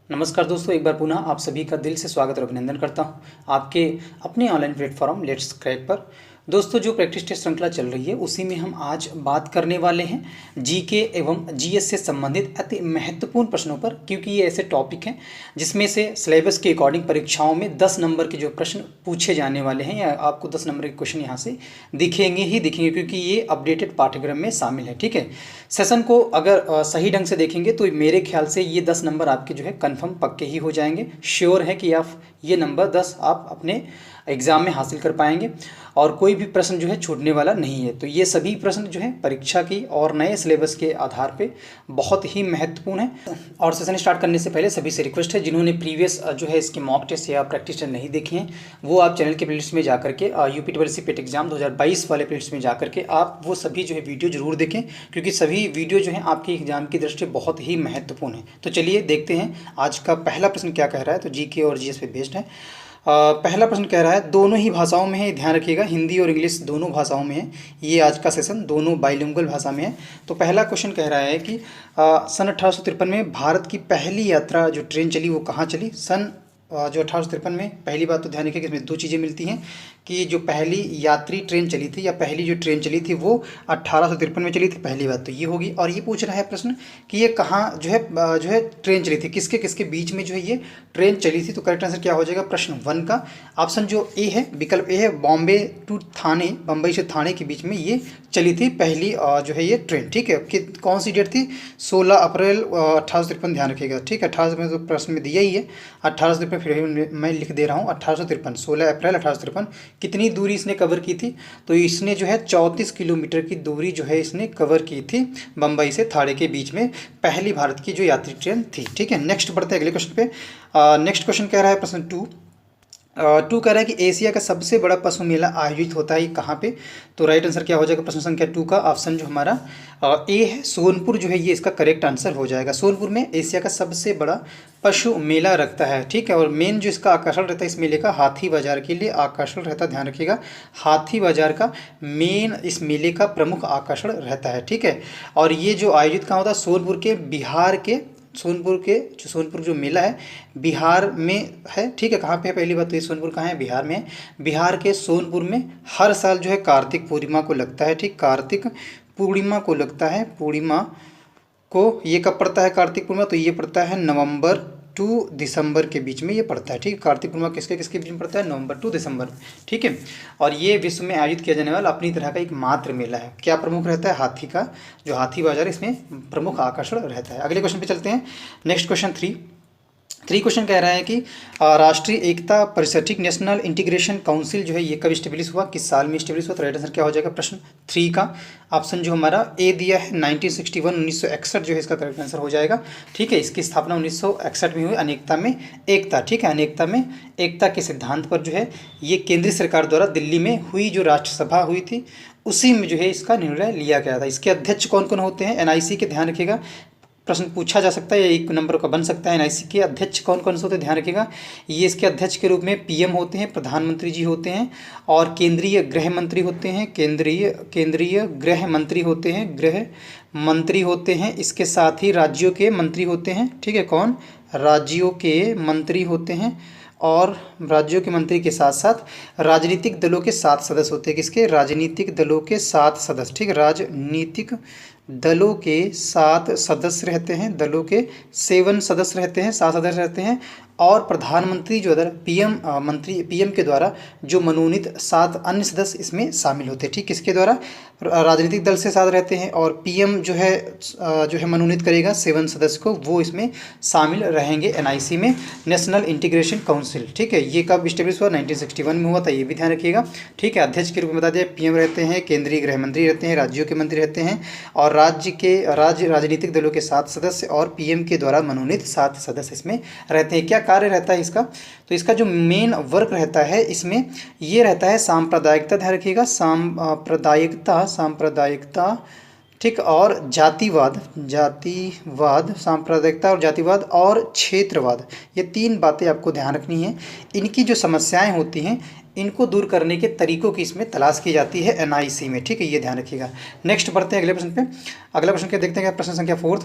नमस्कार दोस्तों, एक बार पुनः आप सभी का दिल से स्वागत और अभिनंदन करता हूं आपके अपने ऑनलाइन प्लेटफॉर्म लेट्स क्रैक पर। दोस्तों, जो प्रैक्टिस टेस्ट श्रृंखला चल रही है उसी में हम आज बात करने वाले हैं जीके एवं जीएस से संबंधित अति महत्वपूर्ण प्रश्नों पर, क्योंकि ये ऐसे टॉपिक हैं जिसमें से सिलेबस के अकॉर्डिंग परीक्षाओं में 10 नंबर के जो प्रश्न पूछे जाने वाले हैं या आपको 10 नंबर के क्वेश्चन यहाँ से दिखेंगे, क्योंकि ये अपडेटेड पाठ्यक्रम में शामिल है। ठीक है, सेशन को अगर सही ढंग से देखेंगे तो मेरे ख्याल से ये 10 नंबर आपके जो है कन्फर्म पक्के ही हो जाएंगे। श्योर है कि आप ये नंबर 10 आप अपने एग्ज़ाम में हासिल कर पाएंगे और कोई भी प्रश्न जो है छूटने वाला नहीं है। तो ये सभी प्रश्न जो है परीक्षा की और नए सिलेबस के आधार पे बहुत ही महत्वपूर्ण है। और सेशन स्टार्ट करने से पहले सभी से रिक्वेस्ट है, जिन्होंने प्रीवियस जो है इसके मॉक टेस्ट या प्रैक्टिस टेस्ट नहीं देखे हैं वो आप चैनल के प्लेलिस्ट में जाकर के यूपीटीसी पेट एग्जाम 2022 वाले प्लेलिस्ट में जाकर के आप वो सभी जो है वीडियो जरूर देखें, क्योंकि सभी वीडियो जो है आपके एग्जाम की दृष्टि बहुत ही महत्वपूर्ण है। तो चलिए देखते हैं आज का पहला प्रश्न क्या कह रहा है। तो जीके और जीएस पे बेस्ड है। पहला प्रश्न कह रहा है, दोनों ही भाषाओं में है, ध्यान रखिएगा, हिंदी और इंग्लिश दोनों भाषाओं में है। ये आज का सेशन दोनों बाइलिंगुअल भाषा में है। तो पहला क्वेश्चन कह रहा है कि सन 1853 में भारत की पहली यात्रा जो ट्रेन चली वो कहाँ चली। सन जो 1853 में, पहली बात तो ध्यान रखिए कि इसमें दो चीज़ें मिलती हैं कि जो पहली यात्री ट्रेन चली थी या पहली जो ट्रेन चली थी वो 1853 में चली थी, पहली बात तो ये होगी। और ये पूछ रहा है प्रश्न कि ये कहाँ जो है ट्रेन चली थी, किसके किसके बीच में जो है ये ट्रेन चली थी। तो करेक्ट आंसर क्या हो जाएगा प्रश्न 1 का ऑप्शन जो ए है, विकल्प ए है, बॉम्बे टू थाने, बम्बई से थाने के बीच में ये चली थी पहली जो है ये ट्रेन। ठीक है, कि कौन सी डेट थी, 16 अप्रैल 1853, ध्यान रखिएगा। ठीक है, 1853 तो प्रश्न में दिया ही है, 1853 फिर मैं लिख दे रहा हूँ 1853, 16 अप्रैल 1853। कितनी दूरी इसने कवर की थी, तो इसने जो है 34 किलोमीटर की दूरी जो है इसने कवर की थी बम्बई से थाने के बीच में, पहली भारत की जो यात्री ट्रेन थी। ठीक है, नेक्स्ट बढ़ते हैं अगले क्वेश्चन पे। नेक्स्ट क्वेश्चन कह रहा है प्रश्न 2 कह रहा है कि एशिया का सबसे बड़ा पशु मेला आयोजित होता है कहाँ पे। तो राइट आंसर क्या हो जाएगा प्रश्न संख्या 2 का ऑप्शन जो हमारा ए है, सोनपुर जो है ये इसका करेक्ट आंसर हो जाएगा। सोनपुर में एशिया का सबसे बड़ा पशु मेला रखता है। ठीक है, और मेन जो इसका आकर्षण रहता है इस मेले का हाथी बाजार के लिए आकर्षण रहता है, ध्यान रखिएगा, हाथी बाजार का मेन इस मेले का प्रमुख आकर्षण रहता है। ठीक है, और ये जो आयोजित कहाँ होता है, सोनपुर के, बिहार के, सोनपुर जो मेला है बिहार में है। ठीक है, कहाँ पे है, पहली बात तो ये सोनपुर कहाँ है, बिहार में है। बिहार के सोनपुर में हर साल जो है कार्तिक पूर्णिमा को लगता है। ठीक, कार्तिक पूर्णिमा को लगता है, पूर्णिमा को ये कब पड़ता है कार्तिक पूर्णिमा, तो ये पड़ता है नवंबर टू दिसंबर के बीच में ये पड़ता है। ठीक, कार्तिक पूर्णिमा किसके किसके बीच में पड़ता है, नवंबर टू दिसंबर। ठीक है, और ये विश्व में आयोजित किया जाने वाला अपनी तरह का एक मात्र मेला है। क्या प्रमुख रहता है, हाथी का जो हाथी बाजार इसमें प्रमुख आकर्षण रहता है। अगले क्वेश्चन पे चलते हैं। नेक्स्ट क्वेश्चन 3 क्वेश्चन कह रहा है कि राष्ट्रीय एकता परिषद, ठीक, नेशनल इंटीग्रेशन काउंसिल जो है ये कब स्टेब्लिश हुआ, किस साल में स्टेब्लिश हुआ। तो राइट आंसर क्या हो जाएगा प्रश्न 3 का ऑप्शन जो हमारा ए दिया है 1961, 1961 जो है इसका करेक्ट आंसर हो जाएगा। ठीक है, इसकी स्थापना 1961 में हुई, अनेकता में एकता। ठीक है, अनेकता में एकता के सिद्धांत पर जो है ये केंद्रीय सरकार द्वारा दिल्ली में हुई जो राष्ट्रसभा हुई थी उसी में जो है इसका निर्णय लिया गया था। इसके अध्यक्ष कौन कौन होते हैं, एनआईसी के, ध्यान रखिएगा, प्रश्न पूछा जा सकता है, या एक नंबर का बन सकता है। एनआईसी के अध्यक्ष कौन कौन से होते हैं, ध्यान रखिएगा, ये इसके अध्यक्ष के रूप में पीएम होते हैं, प्रधानमंत्री जी होते हैं, और केंद्रीय गृह मंत्री होते हैं, केंद्रीय गृह मंत्री होते हैं, गृह मंत्री होते हैं। इसके साथ ही राज्यों के मंत्री होते हैं। ठीक है, कौन, राज्यों के मंत्री होते हैं, और राज्यों के मंत्री के साथ साथ राजनीतिक दलों के 7 सदस्य होते हैं। किसके, राजनीतिक दलों के 7 सदस्य। ठीक, राजनीतिक दलों के 7 सदस्य रहते हैं, दलों के 7 सदस्य रहते हैं, 7 सदस्य रहते हैं। और प्रधानमंत्री जो पीएम के द्वारा जो मनोनीत 7 अन्य सदस्य इसमें शामिल होते हैं। ठीक, किसके द्वारा, राजनीतिक दल से 7 रहते हैं, और पीएम जो है मनोनीत करेगा 7 सदस्य को, वो इसमें शामिल रहेंगे एनआईसी में, नेशनल इंटीग्रेशन काउंसिल। ठीक है, ये कब स्टेब्लिश हुआ, 1961 में हुआ था, ये भी ध्यान रखिएगा। ठीक है, अध्यक्ष के रूप में बता दिया, पीएम रहते हैं, केंद्रीय गृह मंत्री रहते हैं, राज्यों के मंत्री रहते हैं, और राजनीतिक दलों के 7 सदस्य और पीएम के द्वारा मनोनीत 7 सदस्य इसमें रहते हैं। क्या कार्य रहता है इसका, तो इसका जो मेन वर्क रहता है इसमें ये रहता है सांप्रदायिकता, ध्यान रखिएगा, सांप्रदायिकता, ठीक, और जातिवाद, सांप्रदायिकता और जातिवाद और क्षेत्रवाद, ये 3 बातें आपको ध्यान रखनी है। इनकी जो समस्याएं होती हैं इनको दूर करने के तरीकों की इसमें तलाश की जाती है एनआईसी में। ठीक है, ये ध्यान रखिएगा। नेक्स्ट बढ़ते हैं अगले प्रश्न पे। अगला प्रश्न क्या देखते हैं, प्रश्न संख्या 4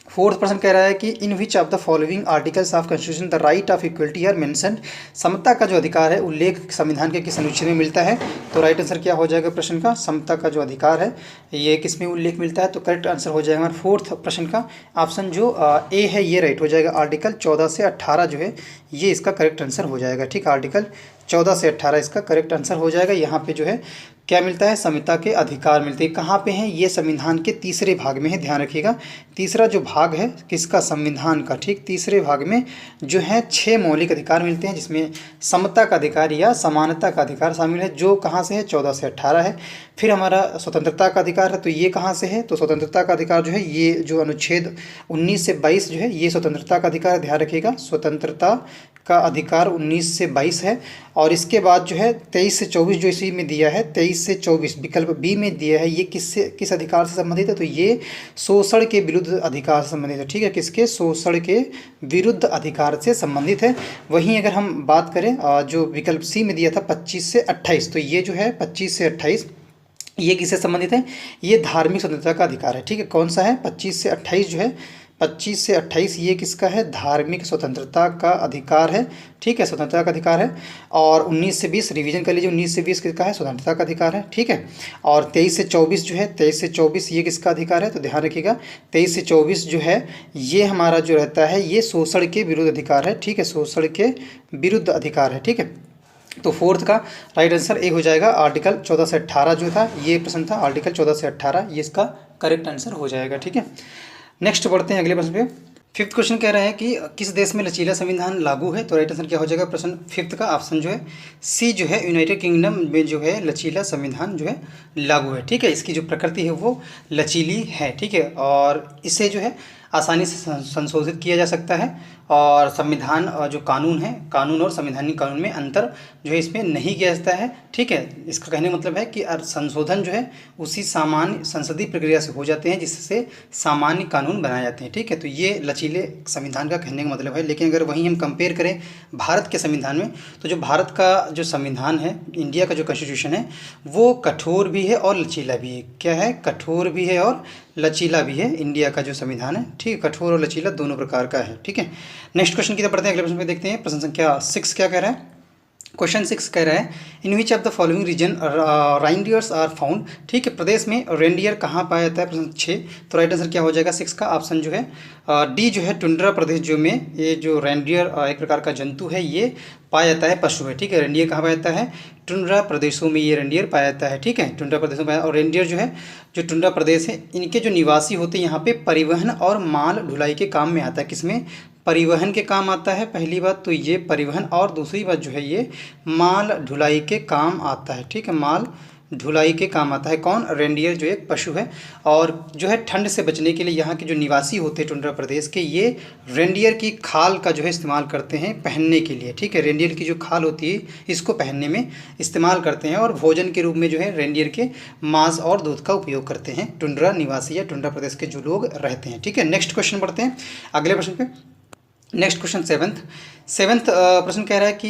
फोर्थ प्रश्न कह रहा है कि in which of the following articles of constitution the right of equality are mentioned. समता का जो अधिकार है उल्लेख संविधान के किस अनुच्छेद में मिलता है? तो राइट आंसर क्या हो जाएगा प्रश्न का? समता का जो अधिकार है ये किस में उल्लेख मिलता है? तो करेक्ट आंसर हो जाएगा हमारा फोर्थ प्रश्न का ऑप्शन जो ए है ये राइट हो जाएगा। आर्टिकल 14 से 18 जो है ये इसका करेक्ट आंसर हो जाएगा। ठीक, आर्टिकल 14 से 18 इसका करेक्ट आंसर हो जाएगा। यहाँ पे जो है क्या मिलता है? समता के अधिकार मिलते हैं। कहाँ पे हैं? ये संविधान के तीसरे भाग में है, ध्यान रखिएगा। तीसरा जो भाग है किसका? संविधान का। ठीक, तीसरे भाग में जो है 6 मौलिक अधिकार मिलते हैं जिसमें समता का अधिकार या समानता का अधिकार शामिल है, जो कहाँ से है? 14 से 18 है। फिर हमारा स्वतंत्रता का अधिकार है, तो ये कहाँ से है? तो स्वतंत्रता का अधिकार जो है ये जो अनुच्छेद 19 से 22 जो है ये स्वतंत्रता का अधिकार, ध्यान रखिएगा। स्वतंत्रता का अधिकार 19 से 22 है। और इसके बाद जो है 23 से 24 जो इसी में दिया है, 23 से 24 विकल्प बी में दिया है, ये किस अधिकार से संबंधित है? तो ये शोषण के विरुद्ध अधिकार से संबंधित है। ठीक है, किसके? शोषण के विरुद्ध अधिकार से संबंधित है। वहीं अगर हम बात करें जो विकल्प सी में दिया था 25 से 28, तो ये जो है 25 से 28 ये किससे संबंधित है? ये धार्मिक स्वतंत्रता का अधिकार है। ठीक है, कौन सा है? 25 से 28 जो है 25 से 28 ये किसका है? धार्मिक स्वतंत्रता का अधिकार है। ठीक है, स्वतंत्रता का अधिकार है। और 19 से 20 रिवीजन कर लीजिए, 19 से 20 किसका है? स्वतंत्रता का अधिकार है। ठीक है, और 23 से 24 जो है 23 से 24 ये किसका अधिकार है? तो ध्यान रखिएगा 23 से 24 जो है ये हमारा जो रहता है ये शोषण के विरुद्ध अधिकार है। ठीक है, शोषण के विरुद्ध अधिकार है। ठीक है, तो फोर्थ का राइट आंसर ए हो जाएगा। आर्टिकल 14 से 18 जो था ये प्रश्न था, आर्टिकल 14 से 18 ये इसका करेक्ट आंसर हो जाएगा। ठीक है, नेक्स्ट बढ़ते हैं अगले प्रश्न पे। फिफ्थ क्वेश्चन कह रहा है कि किस देश में लचीला संविधान लागू है? तो राइट आंसर क्या हो जाएगा प्रश्न फिफ्थ का? ऑप्शन जो है सी जो है यूनाइटेड किंगडम में जो है लचीला संविधान जो है लागू है। ठीक है, इसकी जो प्रकृति है वो लचीली है। ठीक है, और इसे जो है आसानी से संशोधित किया जा सकता है। और संविधान जो कानून है, कानून और संवैधानिक कानून में अंतर जो है इसमें नहीं किया जाता है। ठीक है, इसका कहने का मतलब है कि संशोधन जो है उसी सामान्य संसदीय प्रक्रिया से हो जाते हैं जिससे सामान्य कानून बनाए जाते हैं। ठीक है, तो ये लचीले संविधान का कहने का मतलब है। लेकिन अगर वहीं हम कंपेयर करें भारत के संविधान में, तो जो भारत का जो संविधान है, इंडिया का जो कॉन्स्टिट्यूशन है वो कठोर भी है और लचीला भी है। क्या है? कठोर भी है और लचीला भी है इंडिया का जो संविधान है। ठीक है, कठोर और लचीला दोनों प्रकार का है। ठीक है, नेक्स्ट क्वेश्चन की तरफ बढ़ते हैं। अगले प्रश्न पे देखते हैं। प्रश्न संख्या 6 क्या कह रहा है? क्वेश्चन 6 कह रहा है in which of the following region reindeers are found. ठीक है, प्रदेश में रेंडियर कहाँ पाया जाता है? प्रश्न 6, तो राइट आंसर क्या हो जाएगा 6 का? ऑप्शन जो है डी जो है टुंड्रा प्रदेश जो में ये जो रेंडियर एक प्रकार का जंतु है ये पाया जाता है, पशु है। ठीक है, रेंडियर कहाँ पाया जाता है? टुंड्रा प्रदेशों में ये रेंडियर पाया जाता है। ठीक है, टुंड्रा प्रदेशों में। और रेंडियर जो है जो टुंड्रा प्रदेश है इनके जो निवासी होते हैं यहाँ पे परिवहन और माल ढुलाई के काम में आता है। किसमें? परिवहन के काम आता है पहली बात तो ये परिवहन, और दूसरी बात जो है ये माल ढुलाई के काम आता है। ठीक है, माल ढुलाई के काम आता है। कौन? रेंडियर जो एक पशु है। और जो है ठंड से बचने के लिए यहाँ के जो निवासी होते हैं टुंड्रा प्रदेश के, ये रेंडियर की खाल का जो है इस्तेमाल करते हैं पहनने के लिए। ठीक है, रेंडियर की जो खाल होती है इसको पहनने में इस्तेमाल करते हैं। और भोजन के रूप में जो है रेंडियर के मांस और दूध का उपयोग करते हैं टुंड्रा निवासी या टुंड्रा प्रदेश के जो लोग रहते हैं। ठीक है, नेक्स्ट क्वेश्चन बढ़ते हैं अगले प्रश्न पे। नेक्स्ट क्वेश्चन सेवन्थ प्रश्न कह रहा है कि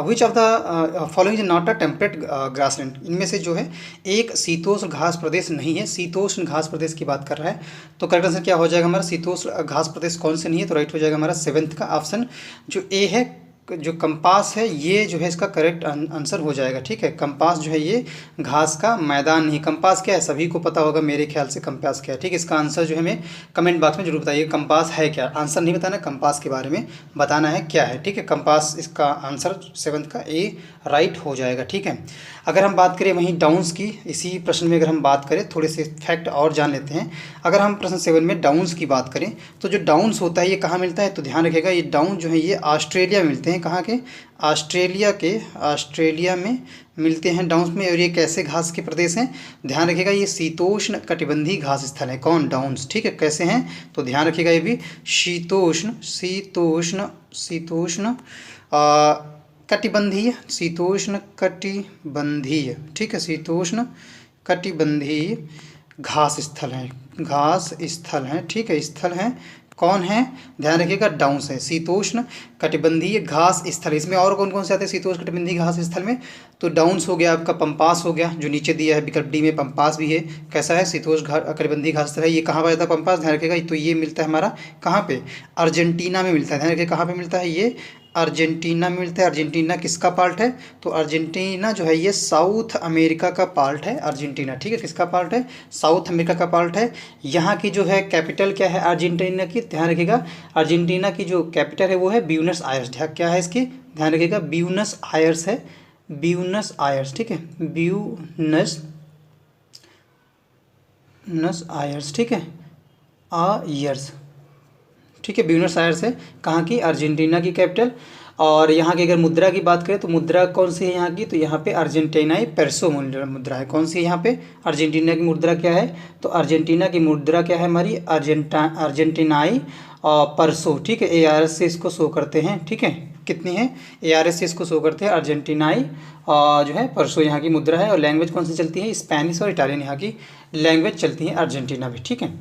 विच of the following is not a temperate grassland. इनमें से जो है एक शीतोष्ण घास प्रदेश नहीं है। शीतोष्ण घास प्रदेश की बात कर रहा है, तो करेक्ट आंसर क्या हो जाएगा हमारा? शीतोष्ण घास प्रदेश कौन से नहीं है? तो राइट हो जाएगा हमारा 7th का ऑप्शन जो ए है। जो कंपास है ये जो है इसका करेक्ट आंसर हो जाएगा। ठीक है, कंपास जो है ये घास का मैदान नहीं। कंपास क्या है? सभी को पता होगा मेरे ख्याल से कंपास क्या है। ठीक है, इसका आंसर जो है हमें कमेंट बॉक्स में जरूर बताइए कंपास है क्या। आंसर नहीं बताना, कंपास के बारे में बताना है क्या है। ठीक है, कंपास इसका आंसर 7th का ए राइट हो जाएगा। ठीक है, अगर हम बात करें वहीं डाउन्स की, इसी प्रश्न में अगर हम बात करें थोड़े से फैक्ट और जान लेते हैं। अगर हम प्रश्न 7 में डाउन्स की बात करें तो जो डाउन्स होता है ये कहाँ मिलता है? तो ध्यान रखिएगा ये डाउन जो है ये ऑस्ट्रेलिया में मिलते हैं। कहाँ के? ऑस्ट्रेलिया में मिलते हैं डाउन्स में। और ये कैसे घास के प्रदेश हैं? ध्यान रखिएगा ये शीतोष्ण कटिबंधीय घास स्थल है। कौन? डाउन्स। ठीक है, कैसे हैं? तो ध्यान रखिएगा ये भी शीतोष्ण कटिबंधीय, शीतोष्ण कटिबंधीय। ठीक है, शीतोष्ण कटिबंधीय घास स्थल है, घास स्थल है। ठीक है, स्थल है कौन है, ध्यान रखिएगा, डाउन्स है, शीतोष्ण कटिबंधीय घास स्थल। इसमें और कौन कौन से आते हैं शीतोष्ण कटिबंधीय घास स्थल में, तो डाउन्स हो गया आपका, पंपास हो गया जो नीचे दिया है विकल्प डी में, पंपास भी है, कैसा है, शीतोष्ण कटिबंधीय घास स्थल है। ये कहाँ पर जाता है पंपास, ध्यान रखिएगा, तो ये मिलता है हमारा कहाँ पे, अर्जेंटीना में मिलता है, ध्यान रखिएगा कहाँ पे मिलता है, ये अर्जेंटीना में मिलता है। अर्जेंटीना किसका पार्ट है, तो अर्जेंटीना जो है ये साउथ अमेरिका का पार्ट है अर्जेंटीना, ठीक है, किसका पार्ट है, साउथ अमेरिका का पार्ट है। यहाँ की जो है कैपिटल क्या है अर्जेंटीना की, ध्यान रखिएगा, अर्जेंटीना की जो कैपिटल है वो है ब्यूनस आयर्स, क्या है इसकी, ध्यान रखिएगा, ब्यूनस आयर्स है, ब्यूनस आयर्स, ठीक है, ब्यूनस आयर्स, ठीक है, आयर्स, ठीक है, ब्यूनस आयर्स है, कहाँ की, अर्जेंटीना की कैपिटल। और यहाँ की अगर मुद्रा की बात करें तो मुद्रा कौन सी है यहाँ की, तो यहाँ पे अर्जेंटीनाई पेसो मुद्रा है, कौन सी है यहाँ पे, अर्जेंटीना की मुद्रा क्या है, तो अर्जेंटीना की मुद्रा क्या है हमारी, अर्जेंटीनाई परसो, ठीक है, ARS से इसको शो करते हैं, ठीक है, कितनी है, ARS से इसको शो करते हैं, अर्जेंटीनाई जो है परसो यहाँ की मुद्रा है। और लैंग्वेज कौन सी चलती है, स्पेनिश और इटालियन यहाँ की लैंग्वेज चलती है अर्जेंटीना में, ठीक है।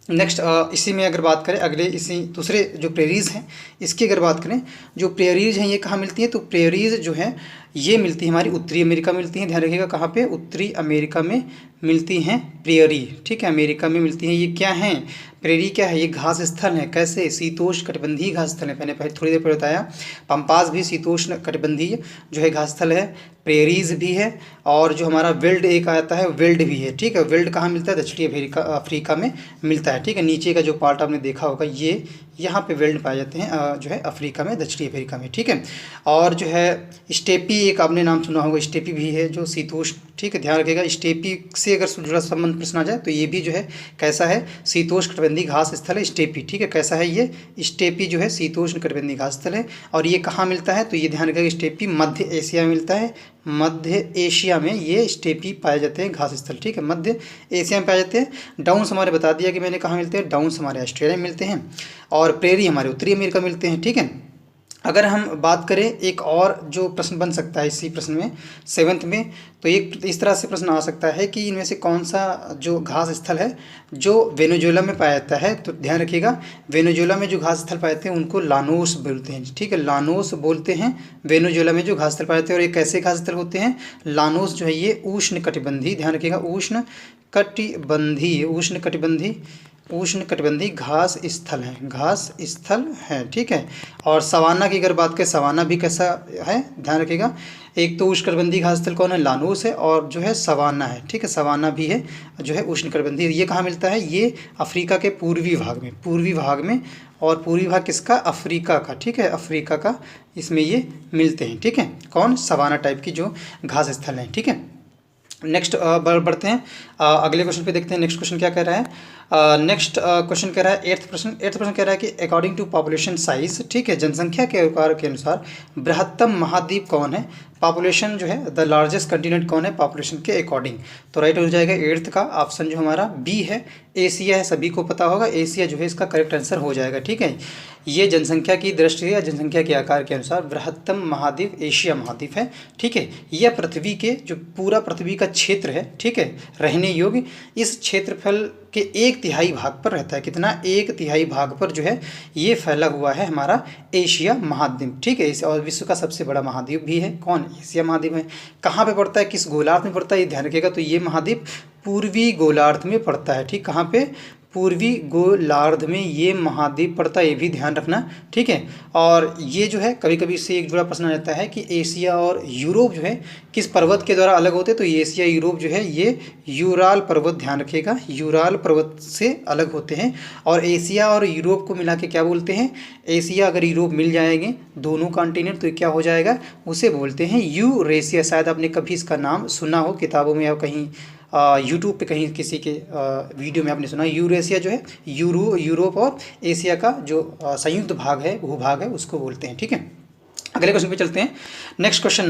नेक्स्ट इसी में अगर बात करें, अगले इसी दूसरे जो प्रेरीज हैं इसकी अगर बात करें, जो प्रेरीज हैं ये कहाँ मिलती है, तो प्रेरीज जो है ये मिलती है हमारी उत्तरी अमेरिका में मिलती हैं, ध्यान रखिएगा कहाँ पे, उत्तरी अमेरिका में मिलती हैं प्रेरी, ठीक है, अमेरिका में मिलती हैं। ये क्या हैं, प्रेरी क्या है, ये घास स्थल है, कैसे, शीतोष्ण कटिबंधीय घास स्थल है, मैंने पहले थोड़ी देर पहले बताया। पंपास भी शीतोष्ण कटिबंधीय जो है घास स्थल है, प्रेरीज भी है, और जो हमारा वेल्ड एक आता है वेल्ड भी है, ठीक है। वेल्ड कहाँ मिलता है, दक्षिणी अफ्रीका में मिलता है, ठीक है। नीचे का जो पार्ट आपने देखा होगा ये यहाँ पे वेल्ड पाए जाते हैं जो है अफ्रीका में, दक्षिणी अफ्रीका में, ठीक है। और जो है स्टेपी, एक आपने नाम सुना होगा, स्टेपी भी है जो शीतोष्ण, ठीक है, ध्यान रखिएगा, स्टेपी से अगर जुड़ा संबंध प्रश्न आ जाए तो ये भी जो है कैसा है, शीतोष्ण कटिबंधीय घास स्थल है स्टेपी, ठीक है, कैसा है ये, स्टेपी जो है शीतोष्ण कटिबंधीय घास स्थल है। और ये कहाँ मिलता है, तो ये ध्यान रखिएगा, स्टेपी मध्य एशिया में मिलता है, मध्य एशिया में ये स्टेपी पाए जाते हैं घास स्थल, ठीक है, मध्य एशिया में पाए जाते हैं। डाउन्स हमारे बता दिया कि मैंने कहाँ मिलते हैं, डाउन्स हमारे ऑस्ट्रेलिया में मिलते हैं, और प्रेरी हमारे उत्तरी अमेरिका में मिलते हैं, ठीक है। अगर हम बात करें एक और जो प्रश्न बन सकता है इसी प्रश्न में 7th में, तो एक इस तरह से प्रश्न आ सकता है कि इनमें से कौन सा जो घास स्थल है जो वेनेजुएला में पाया जाता है, तो ध्यान रखिएगा वेनेजुएला में जो घास स्थल पाए जाते हैं उनको लानोस बोलते हैं, ठीक है, लानोस बोलते हैं वेनेजुएला में जो घास स्थल पाए जाते हैं। और ये कैसे घास स्थल होते हैं, लानोस जो है ये उष्ण कटिबंधी, ध्यान रखिएगा, उष्ण कटिबंधी घास स्थल है, घास स्थल है, ठीक है। और सवाना की अगर बात करें, सवाना भी कैसा है, ध्यान रखिएगा, एक तो उष्णकटिबंधीय घास स्थल कौन है, लानोस है, और जो है सवाना है, ठीक है, सवाना भी है जो है उष्णकटिबंधीय। ये कहाँ मिलता है, ये अफ्रीका के पूर्वी भाग में, और पूर्वी भाग किसका, अफ्रीका का, ठीक है, अफ्रीका का, इसमें ये मिलते हैं, ठीक है, कौन, सवाना टाइप की जो घास स्थल हैं, ठीक है। नेक्स्ट बढ़ते हैं अगले क्वेश्चन पे, देखते हैं नेक्स्ट क्वेश्चन क्या कह रहा है। नेक्स्ट क्वेश्चन कह रहा है 8th प्रश्न कह रहा है कि अकॉर्डिंग टू पॉपुलेशन साइज, ठीक है, जनसंख्या के आकार के अनुसार बृहत्तम महाद्वीप कौन है, पॉपुलेशन जो है द लार्जेस्ट कंटिनेंट कौन है पॉपुलेशन के अकॉर्डिंग, तो राइट हो जाएगा 8th का ऑप्शन जो हमारा बी है, एशिया है, सभी को पता होगा, एशिया जो है इसका करेक्ट आंसर हो जाएगा, ठीक है। ये जनसंख्या की दृष्टि या जनसंख्या के आकार के अनुसार बृहत्तम महाद्वीप एशिया महाद्वीप है, ठीक है। यह पृथ्वी के जो पूरा पृथ्वी का क्षेत्र है, ठीक है, रहने योग्य, इस क्षेत्रफल के 1/3 भाग पर रहता है, कितना, 1/3 भाग पर जो है ये फैला हुआ है हमारा एशिया महाद्वीप, ठीक है। और विश्व का सबसे बड़ा महाद्वीप भी है कौन, एशिया महाद्वीप है। कहाँ पे पड़ता है, किस गोलार्ध में पड़ता है, ये ध्यान रखिएगा, तो ये महाद्वीप पूर्वी गोलार्ध में पड़ता है, ठीक, कहाँ पे, पूर्वी गोलार्ध में ये महाद्वीप पड़ता है, ये भी ध्यान रखना, ठीक है। और ये जो है कभी कभी इससे एक जुड़ा प्रश्न आ जाता है कि एशिया और यूरोप जो है किस पर्वत के द्वारा अलग होते हैं, तो एशिया यूरोप जो है ये यूराल पर्वत, ध्यान रखिएगा, यूराल पर्वत से अलग होते हैं। और एशिया और यूरोप को मिला के क्या बोलते हैं, एशिया अगर यूरोप मिल जाएंगे दोनों कॉन्टिनेंट तो क्या हो जाएगा, उसे बोलते हैं यूरेशिया। शायद आपने कभी इसका नाम सुना हो किताबों में या कहीं यूट्यूब पे कहीं किसी के वीडियो में आपने सुना, यूरेशिया जो है यूरोप और एशिया का जो संयुक्त भाग है, भूभाग है, उसको बोलते हैं, ठीक है। अगले क्वेश्चन पे चलते हैं। नेक्स्ट क्वेश्चन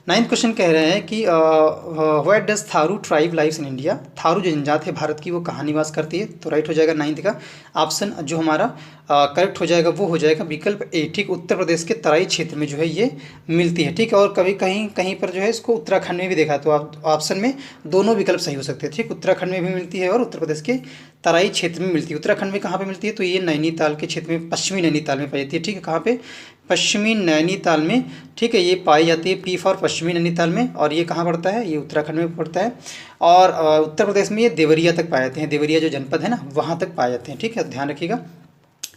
नाइन्थ क्वेश्चन कह रहे हैं कि where does Tharu tribe lives in India. Tharu जो जनजाति है भारत की वो कहाँ निवास करती है। तो राइट हो जाएगा नाइन्थ का ऑप्शन जो हमारा करेक्ट हो जाएगा वो हो जाएगा विकल्प ए। ठीक, उत्तर प्रदेश के तराई क्षेत्र में जो है ये मिलती है। ठीक, और कभी कहीं कहीं पर जो है इसको उत्तराखंड में भी देखा है, तो आप ऑप्शन में दोनों विकल्प सही हो सकते हैं। ठीक, उत्तराखंड में भी मिलती है और उत्तर प्रदेश के तराई क्षेत्र में मिलती है। उत्तराखंड में कहाँ पे मिलती है, तो ये नैनीताल के क्षेत्र में, पश्चिमी नैनीताल में पाई जाती है। ठीक है, कहाँ पे, पश्चिमी नैनीताल में। ठीक है, ये पाई जाती है, पी फॉर पश्चिमी नैनीताल में। और ये कहाँ पड़ता है, ये उत्तराखंड में पड़ता है। और उत्तर प्रदेश में ये देवरिया तक पाए जाते हैं। देवरिया जो जनपद है ना, वहाँ तक पाए जाते हैं। ठीक है, ध्यान रखिएगा,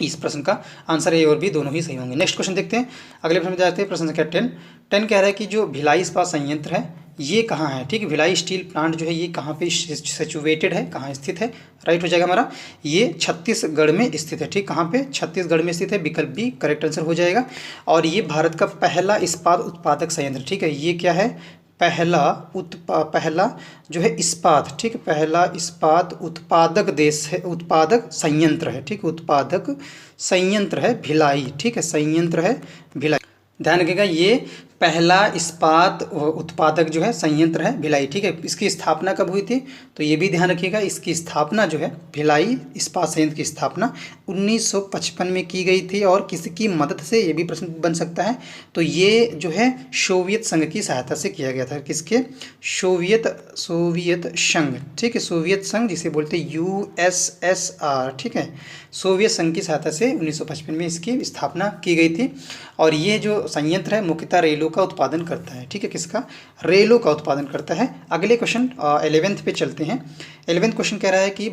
इस प्रश्न का आंसर ए और बी दोनों ही सही होंगे। नेक्स्ट क्वेश्चन देखते हैं, अगले प्रश्न में जाते हैं। प्रश्न संख्या 10 कह रहा है कि जो भिलाई इस्पात संयंत्र है ये कहाँ है। ठीक है, भिलाई स्टील प्लांट जो है ये कहाँ पे सिचुएटेड है, कहाँ स्थित है। राइट हो जाएगा हमारा, ये छत्तीसगढ़ में स्थित है। ठीक, कहाँ पे, छत्तीसगढ़ में स्थित है, विकल्प बी करेक्ट आंसर हो जाएगा। और ये भारत का पहला इस्पात उत्पादक संयंत्र। ठीक है, ये क्या है, पहला जो है इस्पात। ठीक, पहला इस्पात उत्पादक देश है, उत्पादक संयंत्र है। ठीक, उत्पादक संयंत्र है भिलाई। ठीक है, संयंत्र है भिलाई, ध्यान रखिएगा, ये पहला इस्पात उत्पादक जो है संयंत्र है भिलाई। ठीक है, इसकी स्थापना कब हुई थी, तो ये भी ध्यान रखिएगा, इसकी स्थापना जो है भिलाई इस्पात संयंत्र की स्थापना 1955 में की गई थी। और किसकी मदद से, ये भी प्रश्न बन सकता है, तो ये जो है सोवियत संघ की सहायता से किया गया था। किसके, सोवियत संघ। ठीक है, सोवियत संघ जिसे बोलते हैं USSR। ठीक है, सोवियत संघ की सहायता से 1955 में इसकी स्थापना की गई थी। और ये जो संयंत्र है मुख्यतः रेलों का उत्पादन करता है। ठीक है, किसका, रेलों का उत्पादन करता है। अगले क्वेश्चन 11th पे चलते हैं। 11th क्वेश्चन कह रहा है कि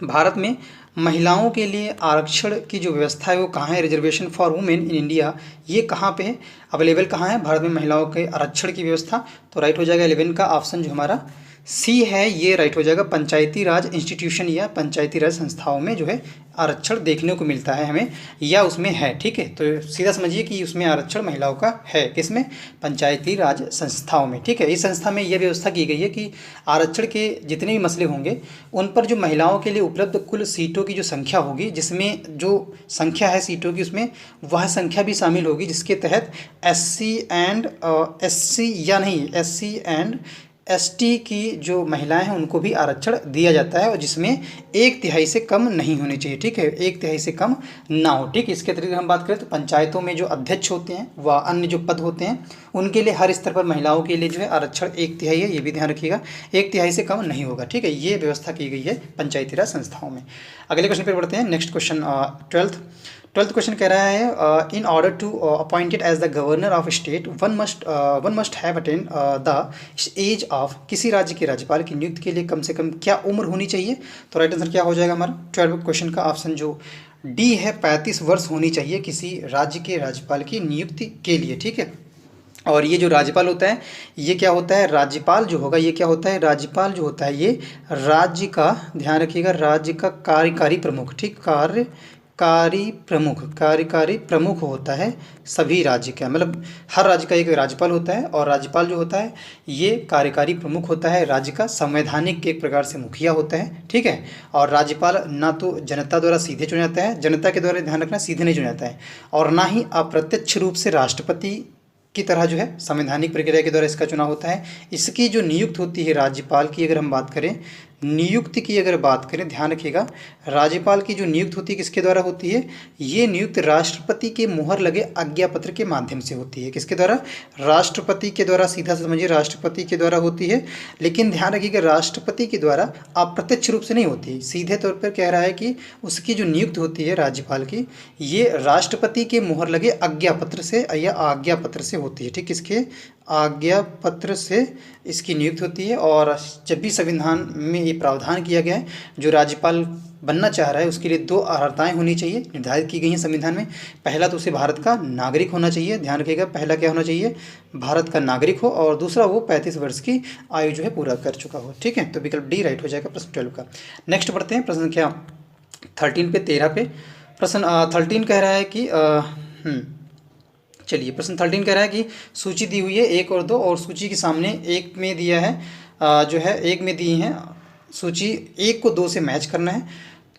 भारत में महिलाओं के लिए आरक्षण की जो व्यवस्था है वो कहाँ है। Reservation for women in India, ये कहाँ पे है, अवेलेबल कहाँ है भारत में महिलाओं के आरक्षण की व्यवस्था। तो राइट हो जाएगा 11 का ऑप्शन जो हमारा सी है, ये राइट हो जाएगा। पंचायती राज इंस्टीट्यूशन या पंचायती राज संस्थाओं में जो है आरक्षण देखने को मिलता है हमें, या उसमें है। ठीक है, तो सीधा समझिए कि उसमें आरक्षण महिलाओं का है, किसमें, पंचायती राज संस्थाओं में। ठीक है, इस संस्था में यह व्यवस्था की गई है कि आरक्षण के जितने भी मसले होंगे उन पर जो महिलाओं के लिए उपलब्ध कुल सीटों की जो संख्या होगी, जिसमें जो संख्या है सीटों की उसमें वह संख्या भी शामिल होगी जिसके तहत SC एंड ST की जो महिलाएं हैं उनको भी आरक्षण दिया जाता है, और जिसमें 1/3 से कम नहीं होनी चाहिए। ठीक है, 1/3 से कम ना हो। ठीक, इसके अतिरिक्त हम बात करें तो पंचायतों में जो अध्यक्ष होते हैं व अन्य जो पद होते हैं उनके लिए हर स्तर पर महिलाओं के लिए जो है आरक्षण 1/3 है, ये भी ध्यान रखिएगा, 1/3 से कम नहीं होगा। ठीक है, ये व्यवस्था की गई है पंचायती राज संस्थाओं में। अगले क्वेश्चन पर बढ़ते हैं। नेक्स्ट क्वेश्चन 12th क्वेश्चन कह रहा है in order to appointed as the governor of state one must have attain the age of. किसी राज्य के राज्यपाल की नियुक्ति के लिए कम से कम क्या उम्र होनी चाहिए। तो राइट आंसर क्या हो जाएगा हमारा 12th क्वेश्चन का ऑप्शन जो डी है, 35 वर्ष होनी चाहिए किसी राज्य के राज्यपाल की नियुक्ति के लिए। ठीक है, और ये जो राज्यपाल होता है ये क्या होता है, राज्यपाल जो होगा ये क्या होता है, राज्यपाल जो होता है ये राज्य का, ध्यान रखिएगा, राज्य का कार्यकारी प्रमुख। ठीक, कार्यकारी प्रमुख होता है सभी राज्य का, मतलब हर राज्य का एक राज्यपाल होता है, और राज्यपाल जो होता है ये कार्यकारी प्रमुख होता है राज्य का, संवैधानिक एक प्रकार से मुखिया होता है। ठीक है, और राज्यपाल ना तो जनता द्वारा सीधे चुना जाता है, जनता के द्वारा ध्यान रखना सीधे नहीं चुना जाता है, और ना ही अप्रत्यक्ष रूप से राष्ट्रपति की तरह जो है संवैधानिक प्रक्रिया के द्वारा इसका चुनाव होता है। इसकी जो नियुक्त होती है राज्यपाल की, अगर हम बात करें नियुक्ति की, अगर बात करें, ध्यान रखिएगा, राज्यपाल की जो नियुक्त होती है किसके द्वारा होती है, ये नियुक्त राष्ट्रपति के मुहर लगे आज्ञा पत्र के माध्यम से होती है। किसके द्वारा, राष्ट्रपति के द्वारा, सीधा समझिए राष्ट्रपति के द्वारा होती है। लेकिन ध्यान रखिएगा राष्ट्रपति के द्वारा अप्रत्यक्ष रूप से नहीं होती, सीधे तौर पर कह रहा है कि उसकी जो नियुक्त होती है राज्यपाल की, ये राष्ट्रपति के मुहर लगे आज्ञा पत्र से या आज्ञा पत्र से होती है। ठीक, किसके, आज्ञा पत्र से इसकी नियुक्त होती है। और जब भी संविधान में ये प्रावधान किया गया है, जो राज्यपाल बनना चाह रहा है उसके लिए 2 अर्हताएँ होनी चाहिए, निर्धारित की गई हैं संविधान में। पहला तो उसे भारत का नागरिक होना चाहिए, ध्यान रखिएगा, पहला क्या होना चाहिए, भारत का नागरिक हो, और दूसरा वो 35 वर्ष की आयु जो है पूरा कर चुका हो। ठीक है, तो विकल्प डी राइट हो जाएगा प्रश्न 12 का। नेक्स्ट बढ़ते हैं प्रश्न संख्या 13 पे 13 पे। प्रश्न 13 कह रहा है कि चलिए, प्रश्न 13 कह रहा है कि सूची दी हुई है 1 और 2, और सूची के सामने 1 में दिया है जो है 1 में दी है सूची, 1 को 2 से मैच करना है।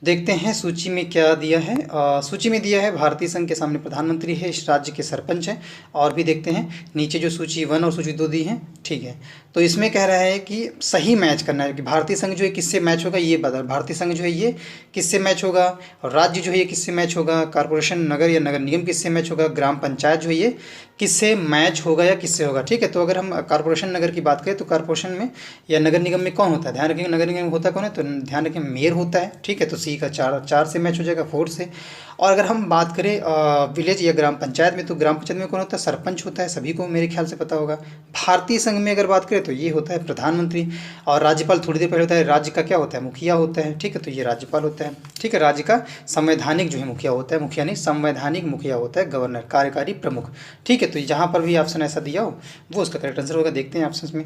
देखते हैं सूची में क्या दिया है। सूची में दिया है भारतीय संघ के सामने प्रधानमंत्री है, इस राज्य के सरपंच हैं। और भी देखते हैं नीचे जो सूची 1 और सूची 2 दी है, ठीक है। तो इसमें कह रहा है कि सही मैच करना है कि भारतीय संघ जो है किससे मैच होगा, ये बता। भारतीय संघ जो है ये किससे मैच होगा, और राज्य जो है ये किससे मैच होगा, कॉर्पोरेशन नगर या नगर निगम किससे मैच होगा, ग्राम पंचायत जो है ये किससे मैच होगा या किससे होगा, ठीक है। तो अगर हम कॉर्पोरेशन नगर की बात करें तो कॉर्पोरेशन में या नगर निगम में कौन होता है, ध्यान रखेंगे नगर निगम में होता कौन है, तो ध्यान रखें मेयर होता है, ठीक है। तो सी का 4 से मैच हो जाएगा, 4 से। और अगर हम बात करें विलेज या ग्राम पंचायत में, तो ग्राम पंचायत में कौन होता है, सरपंच होता है, सभी को मेरे ख्याल से पता होगा। भारतीय संघ में अगर बात करें तो ये होता है प्रधानमंत्री, और राज्यपाल थोड़ी देर पहले होता है, राज्य का क्या होता है, मुखिया होता है, ठीक है। तो ये राज्यपाल होता है, ठीक है। राज्य का संवैधानिक जो है मुखिया होता है, मुखिया नहीं संवैधानिक मुखिया होता है, गवर्नर कार्यकारी प्रमुख, ठीक है। तो जहाँ पर भी ऑप्शन ऐसा दिया हो वो उसका करेक्ट आंसर होगा। देखते हैं ऑप्शन में,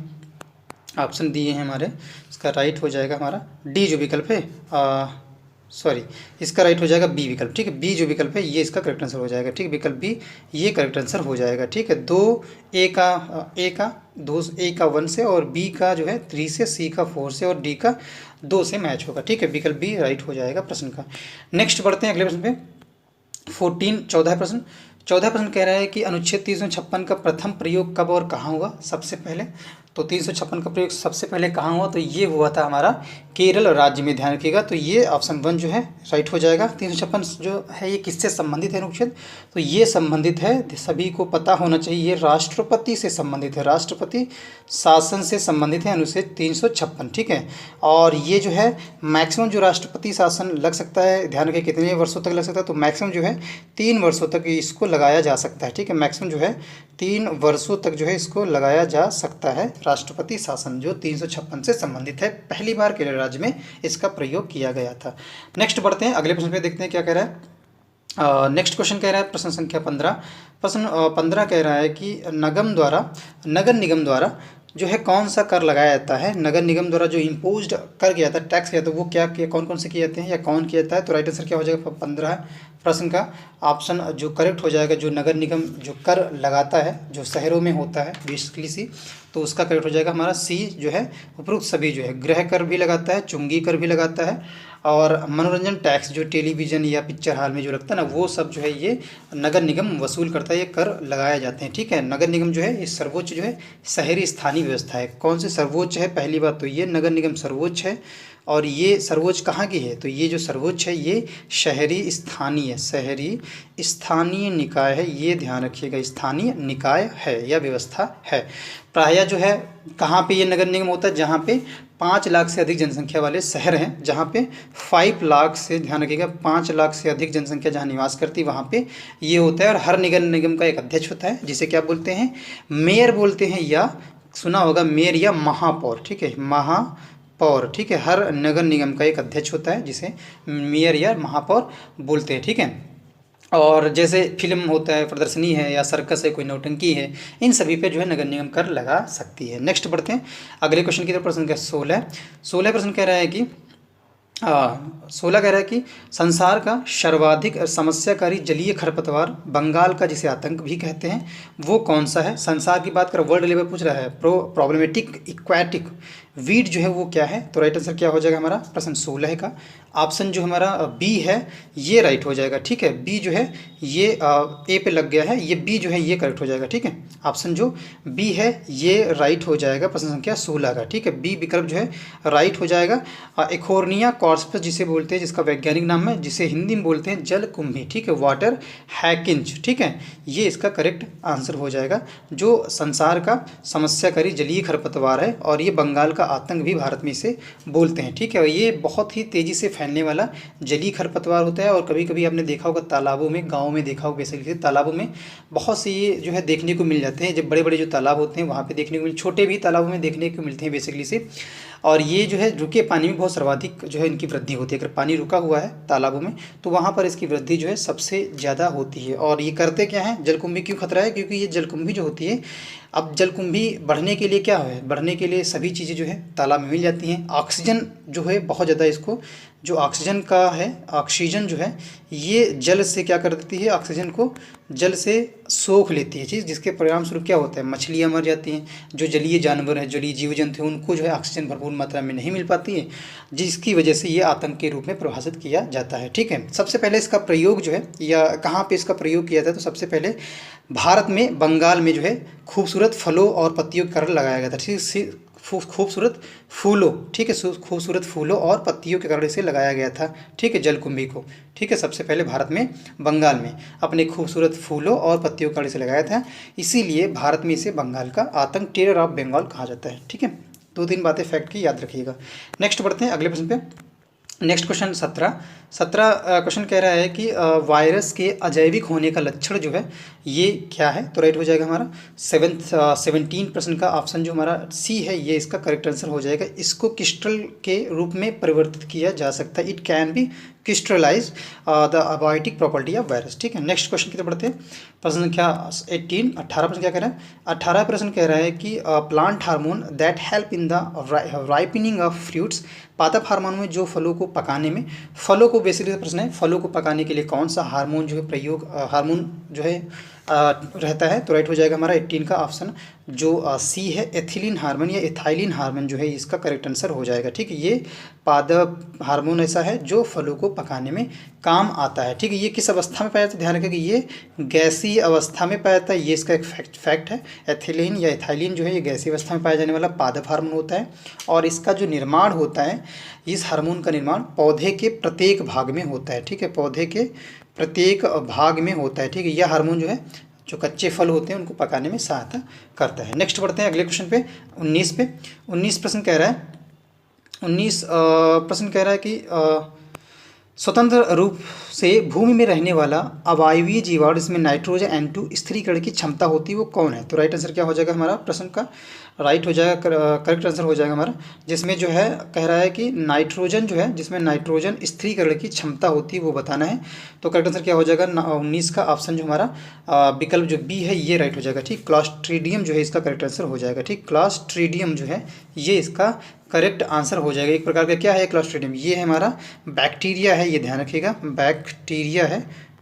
ऑप्शन दिए हैं हमारे, इसका राइट हो जाएगा हमारा डी जो विकल्प है, सॉरी इसका राइट हो जाएगा बी विकल्प, ठीक है। बी जो विकल्प है ये इसका करेक्ट आंसर हो जाएगा, ठीक है। विकल्प बी ये करेक्ट आंसर हो जाएगा, ठीक है। 2 ए का 2 ए का 1 से, और बी का जो है 3 से, सी का 4 से, और डी का 2 से मैच होगा, ठीक है। विकल्प बी राइट हो जाएगा प्रश्न का। नेक्स्ट बढ़ते हैं अगले प्रश्न पे। 14 प्रश्न 14 प्रश्न कह रहा है कि अनुच्छेद 356 का प्रथम प्रयोग कब और कहाँ हुआ सबसे पहले। तो 356 का प्रयोग सबसे पहले कहाँ हुआ, तो ये हुआ था हमारा केरल राज्य में, ध्यान रखिएगा। तो ये ऑप्शन 1 जो है राइट हो जाएगा। 356 जो है ये किससे संबंधित है अनुच्छेद, तो ये संबंधित है, सभी को पता होना चाहिए, ये राष्ट्रपति से संबंधित है, राष्ट्रपति शासन से संबंधित है अनुच्छेद 356, ठीक है। और ये जो है मैक्सिमम जो राष्ट्रपति शासन लग सकता है, ध्यान रखिए कितने वर्षों तक लग सकता है, तो मैक्सिमम जो है 3 वर्षों तक इसको लगाया जा सकता है, ठीक है। मैक्सिमम जो है 3 वर्षों तक जो है इसको लगाया जा सकता है, राष्ट्रपति शासन जो 356 से संबंधित है। पहली बार केरल राज्य में इसका प्रयोग किया गया था। नेक्स्ट बढ़ते हैं अगले प्रश्न पे, देखते हैं क्या कह रहा है। नेक्स्ट क्वेश्चन कह रहा है प्रश्न संख्या 15। प्रश्न 15 कह रहा है कि नगर निगम द्वारा जो है कौन सा कर लगाया जाता है, नगर निगम द्वारा जो इम्पोज्ड कर किया जाता है, टैक्स किया जाता है, वो क्या कौन कौन से किए जाते हैं या कौन किया जाता है। तो राइट आंसर क्या हो जाएगा 15 प्रश्न का ऑप्शन जो करेक्ट हो जाएगा, जो नगर निगम जो कर लगाता है जो शहरों में होता है बेसिकली सी, तो उसका करेक्ट हो जाएगा हमारा सी जो है उपरोक्त सभी जो है, गृह कर भी लगाता है, चुंगी कर भी लगाता है, और मनोरंजन टैक्स जो टेलीविज़न या पिक्चर हॉल में जो लगता है ना, वो सब जो है ये नगर निगम वसूल करता है, ये कर लगाए जाते हैं, ठीक है। नगर निगम जो है ये सर्वोच्च जो है शहरी स्थानीय व्यवस्था है। कौन से सर्वोच्च है, पहली बात तो ये नगर निगम सर्वोच्च है, और ये सर्वोच्च कहाँ की है, तो ये जो सर्वोच्च है ये शहरी स्थानीय निकाय है, ये ध्यान रखिएगा, स्थानीय निकाय है या व्यवस्था है। प्रायः जो है कहाँ पे ये नगर निगम होता है, जहाँ पे 5 लाख से अधिक जनसंख्या वाले शहर हैं, जहाँ पे 5 लाख से, ध्यान रखिएगा 5 लाख से अधिक जनसंख्या जहाँ निवास करती है वहाँ पे ये होता है। और हर नगर निगम का एक अध्यक्ष होता है, जिसे क्या बोलते हैं, मेयर बोलते हैं, या सुना होगा मेयर या महापौर, ठीक है, महापौर, ठीक है। हर नगर निगम का एक अध्यक्ष होता है जिसे मेयर या महापौर बोलते हैं, ठीक है। और जैसे फिल्म होता है, प्रदर्शनी है, या सर्कस है, कोई नौटंकी है, इन सभी पे जो है नगर निगम कर लगा सकती है। नेक्स्ट बढ़ते हैं अगले क्वेश्चन की तरफ। प्रश्न क्या 16 प्रश्न कह रहा है कि 16 कह रहा है कि संसार का सर्वाधिक समस्याकारी जलीय खरपतवार बंगाल का, जिसे आतंक भी कहते हैं, वो कौन सा है। संसार की बात कर, वर्ल्ड लेवल पूछ रहा है। प्रॉब्लमेटिक इक्वेटिक वीड जो है वो क्या है, तो राइट आंसर क्या हो जाएगा हमारा प्रश्न 16 का ऑप्शन जो हमारा बी है ये राइट हो जाएगा, ठीक है। बी जो है ये ए पे लग गया है, ये बी जो है ये करेक्ट हो जाएगा, ठीक है। ऑप्शन जो बी है ये राइट हो जाएगा प्रश्न संख्या 16 का, ठीक है। बी विकल्प जो है राइट हो जाएगा। एकोर्निया कॉर्पस जिसे बोलते हैं, जिसका वैज्ञानिक नाम है, जिसे हिंदी में बोलते हैं जलकुंभी, ठीक है, वाटर हैकिंज, ठीक है, ये इसका करेक्ट आंसर हो जाएगा। जो संसार का समस्याकारी जलीय खरपतवार है, और ये बंगाल का आतंक भी भारत में इसे बोलते हैं, ठीक है। ये बहुत ही तेज़ी से फैलने वाला जलीय खरपतवार होता है, और कभी कभी आपने देखा होगा तालाबों में, गाँव में देखा होगा, बेसिकली तालाबों में बहुत से ये जो है देखने को मिल जाते हैं। जब बड़े बड़े जो तालाब होते हैं वहाँ पे देखने को छोटे भी तालाबों में देखने को मिलते हैं बेसिकली से। और ये जो है रुके पानी में बहुत सर्वाधिक जो है इनकी वृद्धि होती है। अगर पानी रुका हुआ है तालाबों में तो वहाँ पर इसकी वृद्धि जो है सबसे ज़्यादा होती है। और ये करते क्या हैं, जलकुंभी क्यों खतरा है, क्योंकि ये जलकुंभी जो होती है, अब जलकुंभी बढ़ने के लिए क्या है, बढ़ने के लिए सभी चीज़ें जो है तालाब में मिल जाती हैं। ऑक्सीजन जो है बहुत ज़्यादा इसको जो ऑक्सीजन का है, ऑक्सीजन जो है ये जल से क्या कर देती है, ऑक्सीजन को जल से सोख लेती है चीज़, जिसके परिणाम स्वरूप क्या होता है, मछलियाँ मर जाती हैं। जो जलीय जानवर हैं, जलीय जीव जंतु हैं, उनको जो है ऑक्सीजन भरपूर मात्रा में नहीं मिल पाती है, जिसकी वजह से ये आतंक के रूप में परिभाषित किया जाता है। ठीक है, सबसे पहले इसका प्रयोग जो है या कहाँ पे इसका प्रयोग किया था, तो सबसे पहले भारत में बंगाल में जो है खूबसूरत फलों और पत्तियों के कारण लगाया गया था। ठीक, खूबसूरत फूलों, ठीक है, खूबसूरत फूलों और पत्तियों के कारण इसे लगाया गया था। ठीक है, जलकुंभी को, ठीक है, सबसे पहले भारत में बंगाल में अपने खूबसूरत फूलों और पत्तियों के कारण इसे लगाया था, इसीलिए भारत में इसे बंगाल का आतंक, टेरर ऑफ बंगाल कहा जाता है। ठीक है, 2-3 बातें फैक्ट की याद रखिएगा। नेक्स्ट बढ़ते हैं अगले प्रश्न पे। नेक्स्ट क्वेश्चन 17 क्वेश्चन कह रहा है कि वायरस के अजैविक होने का लक्षण जो है ये क्या है, तो राइट हो जाएगा हमारा 17% का ऑप्शन जो हमारा सी है ये इसका करेक्ट आंसर हो जाएगा। इसको क्रिस्टल के रूप में परिवर्तित किया जा सकता है, it can be crystallise the abiotic property of virus. ठीक है, नेक्स्ट क्वेश्चन की तरफ बढ़ते हैं। प्रश्न संख्या 18 प्रश्न क्या कह रहा है, 18 प्रश्न कह रहा है कि plant hormone that help in the ripening of fruits, पादप हार्मोन में जो फलों को पकाने में, फलों को बेसिकली प्रश्न है फलों को पकाने के लिए कौन सा हार्मोन जो है प्रयोग, हार्मोन जो है रहता है, तो राइट हो जाएगा हमारा 18 का ऑप्शन जो सी है, एथिलीन हार्मोन या एथाइलिन हार्मोन जो है इसका करेक्ट आंसर हो जाएगा। ठीक है, ये पादप हार्मोन ऐसा है जो फलों को पकाने में काम आता है। ठीक है, ये किस अवस्था में पाया जाता है, ध्यान रखें कि ये गैसीय अवस्था में पाया जाता है, ये इसका एक फैक्ट है। एथिलीन या एथाइलिन जो है ये गैसीय अवस्था में पाया जाने वाला पादप हार्मोन होता है, और इसका जो निर्माण होता है, इस हार्मोन का निर्माण पौधे के प्रत्येक भाग में होता है। ठीक है, पौधे के प्रत्येक भाग में होता है। ठीक है, यह हार्मोन जो है जो कच्चे फल होते हैं उनको पकाने में सहायता करता है। नेक्स्ट बढ़ते हैं अगले क्वेश्चन पे, 19 प्रश्न कह रहा है, 19 प्रश्न कह रहा है कि स्वतंत्र रूप से भूमि में रहने वाला अवायवीय जीवाणु जिसमें नाइट्रोजन N2 स्थिरीकरण की क्षमता होती है वो कौन है, तो राइट आंसर क्या हो जाएगा हमारा प्रश्न का, राइट हो जाएगा, करेक्ट आंसर हो जाएगा हमारा, जिसमें जो है कह रहा है कि नाइट्रोजन जो है जिसमें नाइट्रोजन स्थिरीकरण की क्षमता होती है वो बताना है, तो करेक्ट आंसर क्या हो जाएगा 19 का ऑप्शन जो हमारा विकल्प जो बी है ये राइट हो जाएगा। ठीक, क्लॉस्ट्रीडियम जो है इसका करेक्ट आंसर हो जाएगा। ठीक, क्लॉस्ट्रीडियम जो है ये इसका करेक्ट आंसर हो जाएगा। एक प्रकार का क्या है क्लॉस्ट्रीडियम, ये है हमारा बैक्टीरिया है, ये ध्यान रखिएगा, बैक्टीरिया है,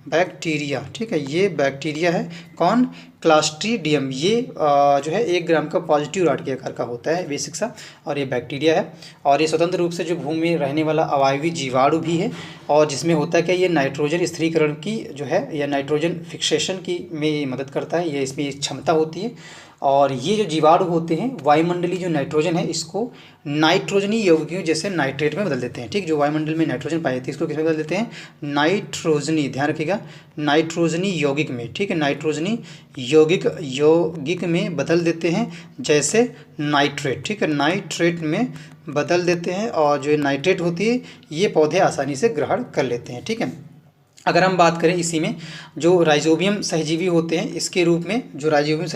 बैक्टीरिया। ठीक है, ये बैक्टीरिया है, कौन, क्लॉस्ट्रीडियम, ये जो है 1 ग्राम का पॉजिटिव रॉड के आकार का होता है बेसिक सा, और ये बैक्टीरिया है, और ये स्वतंत्र रूप से जो भूमि में रहने वाला अवायवीय जीवाणु भी है, और जिसमें होता है कि ये नाइट्रोजन स्थिरीकरण की जो है या नाइट्रोजन फिक्सेशन की में मदद करता है, ये इसमें क्षमता होती है। और ये जो जीवाणु होते हैं वायुमंडलीय जो नाइट्रोजन है इसको नाइट्रोजनी यौगिकों जैसे नाइट्रेट में बदल देते हैं। ठीक, जो वायुमंडल में नाइट्रोजन पाई जाती है इसको किस में बदल देते हैं, नाइट्रोजनी, ध्यान रखिएगा, नाइट्रोजनी यौगिक में। ठीक है, नाइट्रोजनी यौगिक में बदल देते हैं, जैसे नाइट्रेट। ठीक है, नाइट्रेट में बदल देते हैं, और जो नाइट्रेट होती है ये पौधे आसानी से ग्रहण कर लेते हैं। ठीक है, अगर हम बात करें इसी में जो राइजोबियम सहजीवी होते हैं, इसके रूप में जो राइजोबियम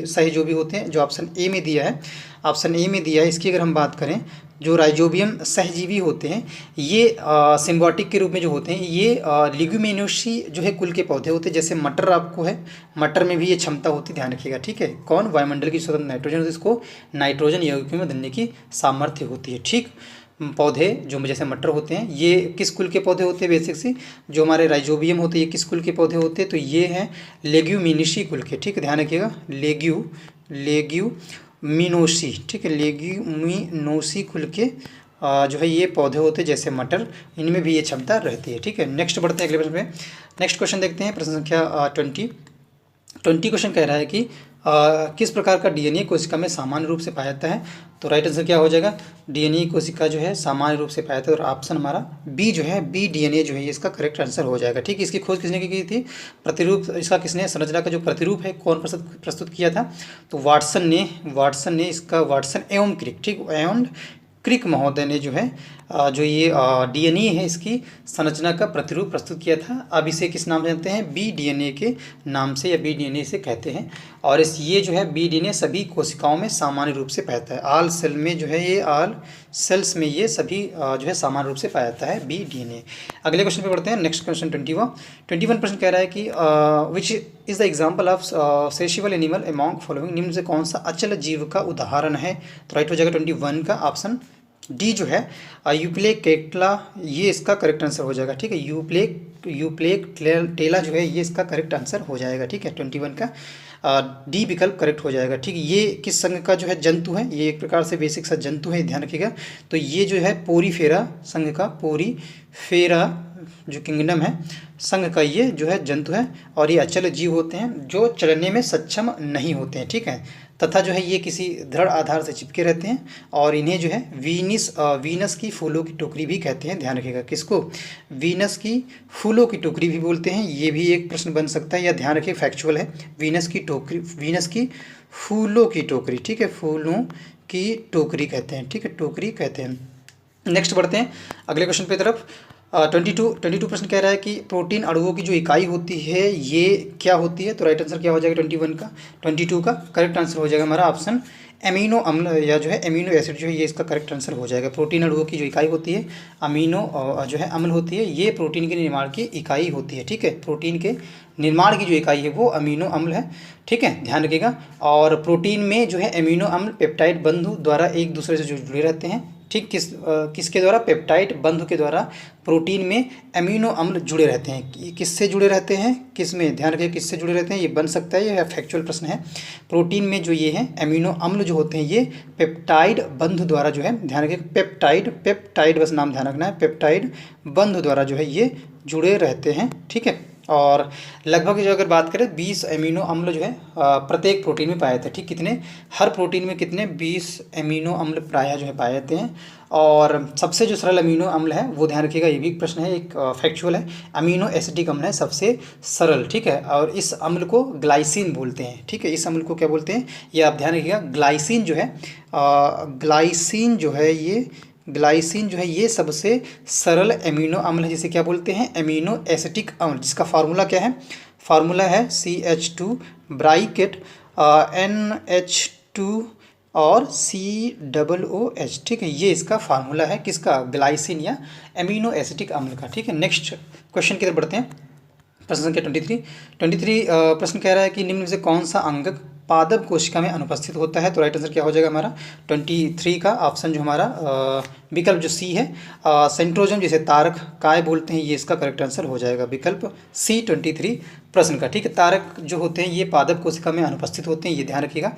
सहजीवी होते हैं जो ऑप्शन ए में दिया है, ऑप्शन ए में दिया है, इसकी अगर हम बात करें जो राइजोबियम सहजीवी होते हैं ये सिम्बायोटिक के रूप में जो होते हैं ये लिग्यूमिनोसी जो है कुल के पौधे होते हैं, जैसे मटर आपको है, मटर में भी ये क्षमता होती है, ध्यान रखिएगा। ठीक है, कौन, वायुमंडल की स्वतंत्र नाइट्रोजन होती है, इसको नाइट्रोजन यौगिकों में बदलने की सामर्थ्य होती है। ठीक, पौधे जो जैसे मटर होते हैं ये किस कुल के पौधे होते हैं, बेसिक सी जो हमारे राइजोबियम होते हैं ये किस कुल के पौधे होते हैं, तो ये हैं लेग्यूमिनेसी कुल के। ठीक है, ध्यान रखिएगा, लेग्यूमिनोसी। ठीक है, लेग्यूमिनोसी कुल के जो है ये पौधे होते हैं जैसे मटर, इनमें भी ये क्षमता रहती है। ठीक है, नेक्स्ट बढ़ते हैं अगले प्रश्न पे। नेक्स्ट क्वेश्चन देखते हैं, प्रश्न संख्या 20 क्वेश्चन कह रहा है कि किस प्रकार का डीएनए कोशिका में सामान्य रूप से पाया जाता है, तो राइट आंसर क्या हो जाएगा, डीएनए कोशिका जो है सामान्य रूप से पाया जाता है, और ऑप्शन हमारा बी जो है, बी डीएनए जो है ये इसका करेक्ट आंसर हो जाएगा। ठीक, इसकी खोज किसने की थी, प्रतिरूप इसका किसने, संरचना का जो प्रतिरूप है कौन प्रस्तुत किया था, तो वाटसन ने इसका, वाटसन एवं क्रिक। ठीक, एवं क्रिक महोदय ने जो है जो ये डीएनए है इसकी संरचना का प्रतिरूप प्रस्तुत किया था। अब इसे किस नाम से जानते हैं, बी डीएनए के नाम से या बी डीएनए से कहते हैं, और ये जो है बी डीएनए सभी कोशिकाओं में सामान्य रूप से पाया जाता है, ऑल सेल में जो है ये, ऑल सेल्स में ये सभी जो है सामान्य रूप से पाया जाता है बी डीएनए। अगले क्वेश्चन पे बढ़ते हैं, नेक्स्ट क्वेश्चन 21 प्रश्न कह रहा है कि which is the example of sessile animal among following, निम्न से कौन सा अचल जीव का उदाहरण है, तो राइट हो जाएगा 21 का ऑप्शन डी जो है यूप्लेकेटला, ये इसका करेक्ट आंसर हो जाएगा। ठीक है, यूप्लेक्टेला जो है ये इसका करेक्ट आंसर हो जाएगा। ठीक है, 21 का डी विकल्प करेक्ट हो जाएगा। ठीक है, ये किस संघ का जो है जंतु है, ये एक प्रकार से बेसिक सा जंतु है, ध्यान रखिएगा। तो ये जो है पोरीफेरा संघ का, पोरीफेरा जो किंगडम है संघ का ये जो है जंतु है, और ये अचल जीव होते हैं जो चलने में सक्षम नहीं होते हैं। ठीक है, तथा जो है ये किसी दृढ़ आधार से चिपके रहते हैं, और इन्हें जो है वीनस की फूलों की टोकरी भी कहते हैं। ध्यान रखिएगा, किसको? वीनस की फूलों की टोकरी भी बोलते हैं। ये भी एक प्रश्न बन सकता है, या ध्यान रखिए फैक्चुअल है। वीनस की टोकरी, वीनस की फूलों की टोकरी। ठीक है, फूलों की टोकरी कहते हैं। ठीक है, टोकरी कहते हैं। नेक्स्ट बढ़ते हैं अगले क्वेश्चन पे तरफ। 22 प्रश्न कह रहा है कि प्रोटीन अणुओं की जो इकाई होती है ये क्या होती है? तो राइट आंसर क्या हो जाएगा 22 का? 22 का करेक्ट आंसर हो जाएगा हमारा ऑप्शन एमिनो अम्ल, या जो है एमिनो एसिड जो है ये इसका करेक्ट आंसर हो जाएगा। प्रोटीन अणुओं की जो इकाई होती है अमीनो जो है अम्ल होती है, ये प्रोटीन के निर्माण की इकाई होती है। ठीक है, प्रोटीन के निर्माण की जो इकाई है वो अमीनो अम्ल है। ठीक है, ध्यान रखिएगा। और प्रोटीन में जो है एमिनो अम्ल पेप्टाइड बंधु द्वारा एक दूसरे से जो जुड़े रहते हैं। ठीक, किसके द्वारा? पेप्टाइड बंधु के द्वारा प्रोटीन में एमिनो अम्ल जुड़े रहते हैं। किससे जुड़े रहते हैं? किस में? ध्यान रखिए, किससे जुड़े रहते हैं, ये बन सकता है, यह फैक्चुअल प्रश्न है। प्रोटीन में जो ये है एमिनो अम्ल जो होते हैं ये पेप्टाइड बंधु द्वारा जो है, ध्यान रखिए पेप्टाइड बस नाम ध्यान रखना है, पेप्टाइड बंधु द्वारा जो है ये जुड़े रहते हैं। ठीक है, और लगभग जो अगर बात करें 20 एमिनो अम्ल जो है प्रत्येक प्रोटीन में पाए जाते हैं। ठीक, कितने? हर प्रोटीन में कितने? 20 एमिनो अम्ल प्रायः जो है पाए जाते हैं। और सबसे जो सरल अमीनो अम्ल है वो ध्यान रखिएगा, ये भी एक प्रश्न है, एक फैक्चुअल है। अमीनो एसिटिक अम्ल है सबसे सरल। ठीक है, और इस अम्ल को ग्लाइसिन बोलते हैं। ठीक है, इस अम्ल को क्या बोलते हैं ये आप ध्यान रखिएगा। ग्लाइसिन जो है ग्लाइसिन जो है ये सबसे सरल एमिनो अम्ल है, जिसे क्या बोलते हैं? एमिनो एसिटिक अम्ल, जिसका फार्मूला क्या है? फार्मूला है CH2 ब्राइकेट NH2 और COOH। ठीक है, ये इसका फार्मूला है, किसका? ग्लाइसिन या एमिनो एसिटिक अम्ल का। ठीक है, नेक्स्ट क्वेश्चन की तरफ बढ़ते हैं। प्रश्न संख्या 23 प्रश्न कह रहा है कि निम्न में से कौन सा अंगक पादप कोशिका में अनुपस्थित होता है? तो राइट आंसर क्या हो जाएगा हमारा 23 का ऑप्शन जो हमारा विकल्प जो सी है सेंट्रोजोम, जिसे तारक काय बोलते हैं, ये इसका करेक्ट आंसर हो जाएगा विकल्प सी 23 प्रश्न का। ठीक है, तारक जो होते हैं ये पादप कोशिका में अनुपस्थित होते हैं, ये ध्यान रखिएगा।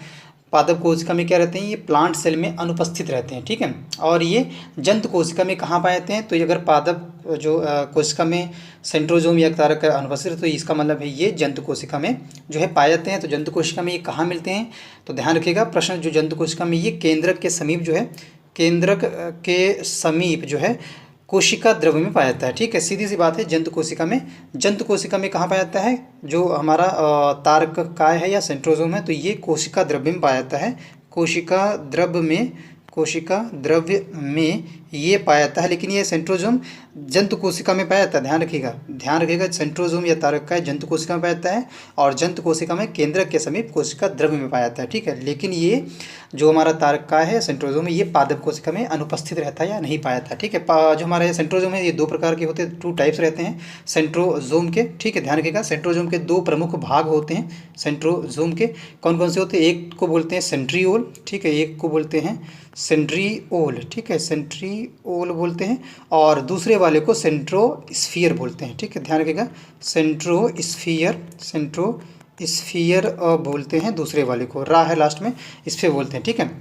पादप कोशिका में क्या रहते हैं? ये प्लांट सेल में अनुपस्थित रहते हैं। ठीक है, और ये जंतु कोशिका में कहाँ पाए जाते हैं? तो ये अगर पादप जो कोशिका में सेंट्रोजोम या तारक अनुपस्थित है तो इसका मतलब है ये जंतु कोशिका में जो है पाए जाते हैं। तो जंतु कोशिका में ये कहाँ मिलते हैं? तो ध्यान रखिएगा प्रश्न जो जंतु कोशिका में ये केंद्रक के समीप जो है, केंद्रक के समीप जो है कोशिका द्रव्य में पाया जाता है। ठीक है, सीधी सी बात है। जंतु कोशिका में कहाँ पाया जाता है? जो हमारा तारक काय है या सेंट्रोजोम है, तो ये कोशिका द्रव्य में पाया जाता है। कोशिका द्रव्य में ये पाया जाता है, लेकिन ये सेंट्रोजोम जंतु कोशिका में पाया जाता है। ध्यान रखिएगा सेंट्रोजोम या तारक काय जंतु कोशिका में पाया जाता है, और जंतु कोशिका में केंद्रक के समीप कोशिका द्रव्य में पाया जाता है। ठीक है, लेकिन ये जो हमारा तारक काय है सेंट्रोजोम है, ये पादप कोशिका में अनुपस्थित रहता है या नहीं पाया जाता है। ठीक है, जो हमारे सेंट्रोजोम है ये दो प्रकार के होते हैं, 2 टाइप्स रहते हैं सेंट्रोजोम के। ठीक है, ध्यान रखिएगा सेंट्रोजोम के 2 प्रमुख भाग होते हैं। सेंट्रोजोम के कौन कौन से होते हैं? एक को बोलते हैं सेंट्रियोल, ठीक है, एक को बोलते हैं सेंट्रियोल। ठीक है, सेंट्रियोल बोलते हैं, और दूसरे वाले को सेंट्रोस्फीयर बोलते हैं। ठीक है, ध्यान रखिएगा सेंट्रोस्फीयर बोलते हैं दूसरे वाले को, रा है लास्ट में, स्फीयर बोलते हैं। ठीक है,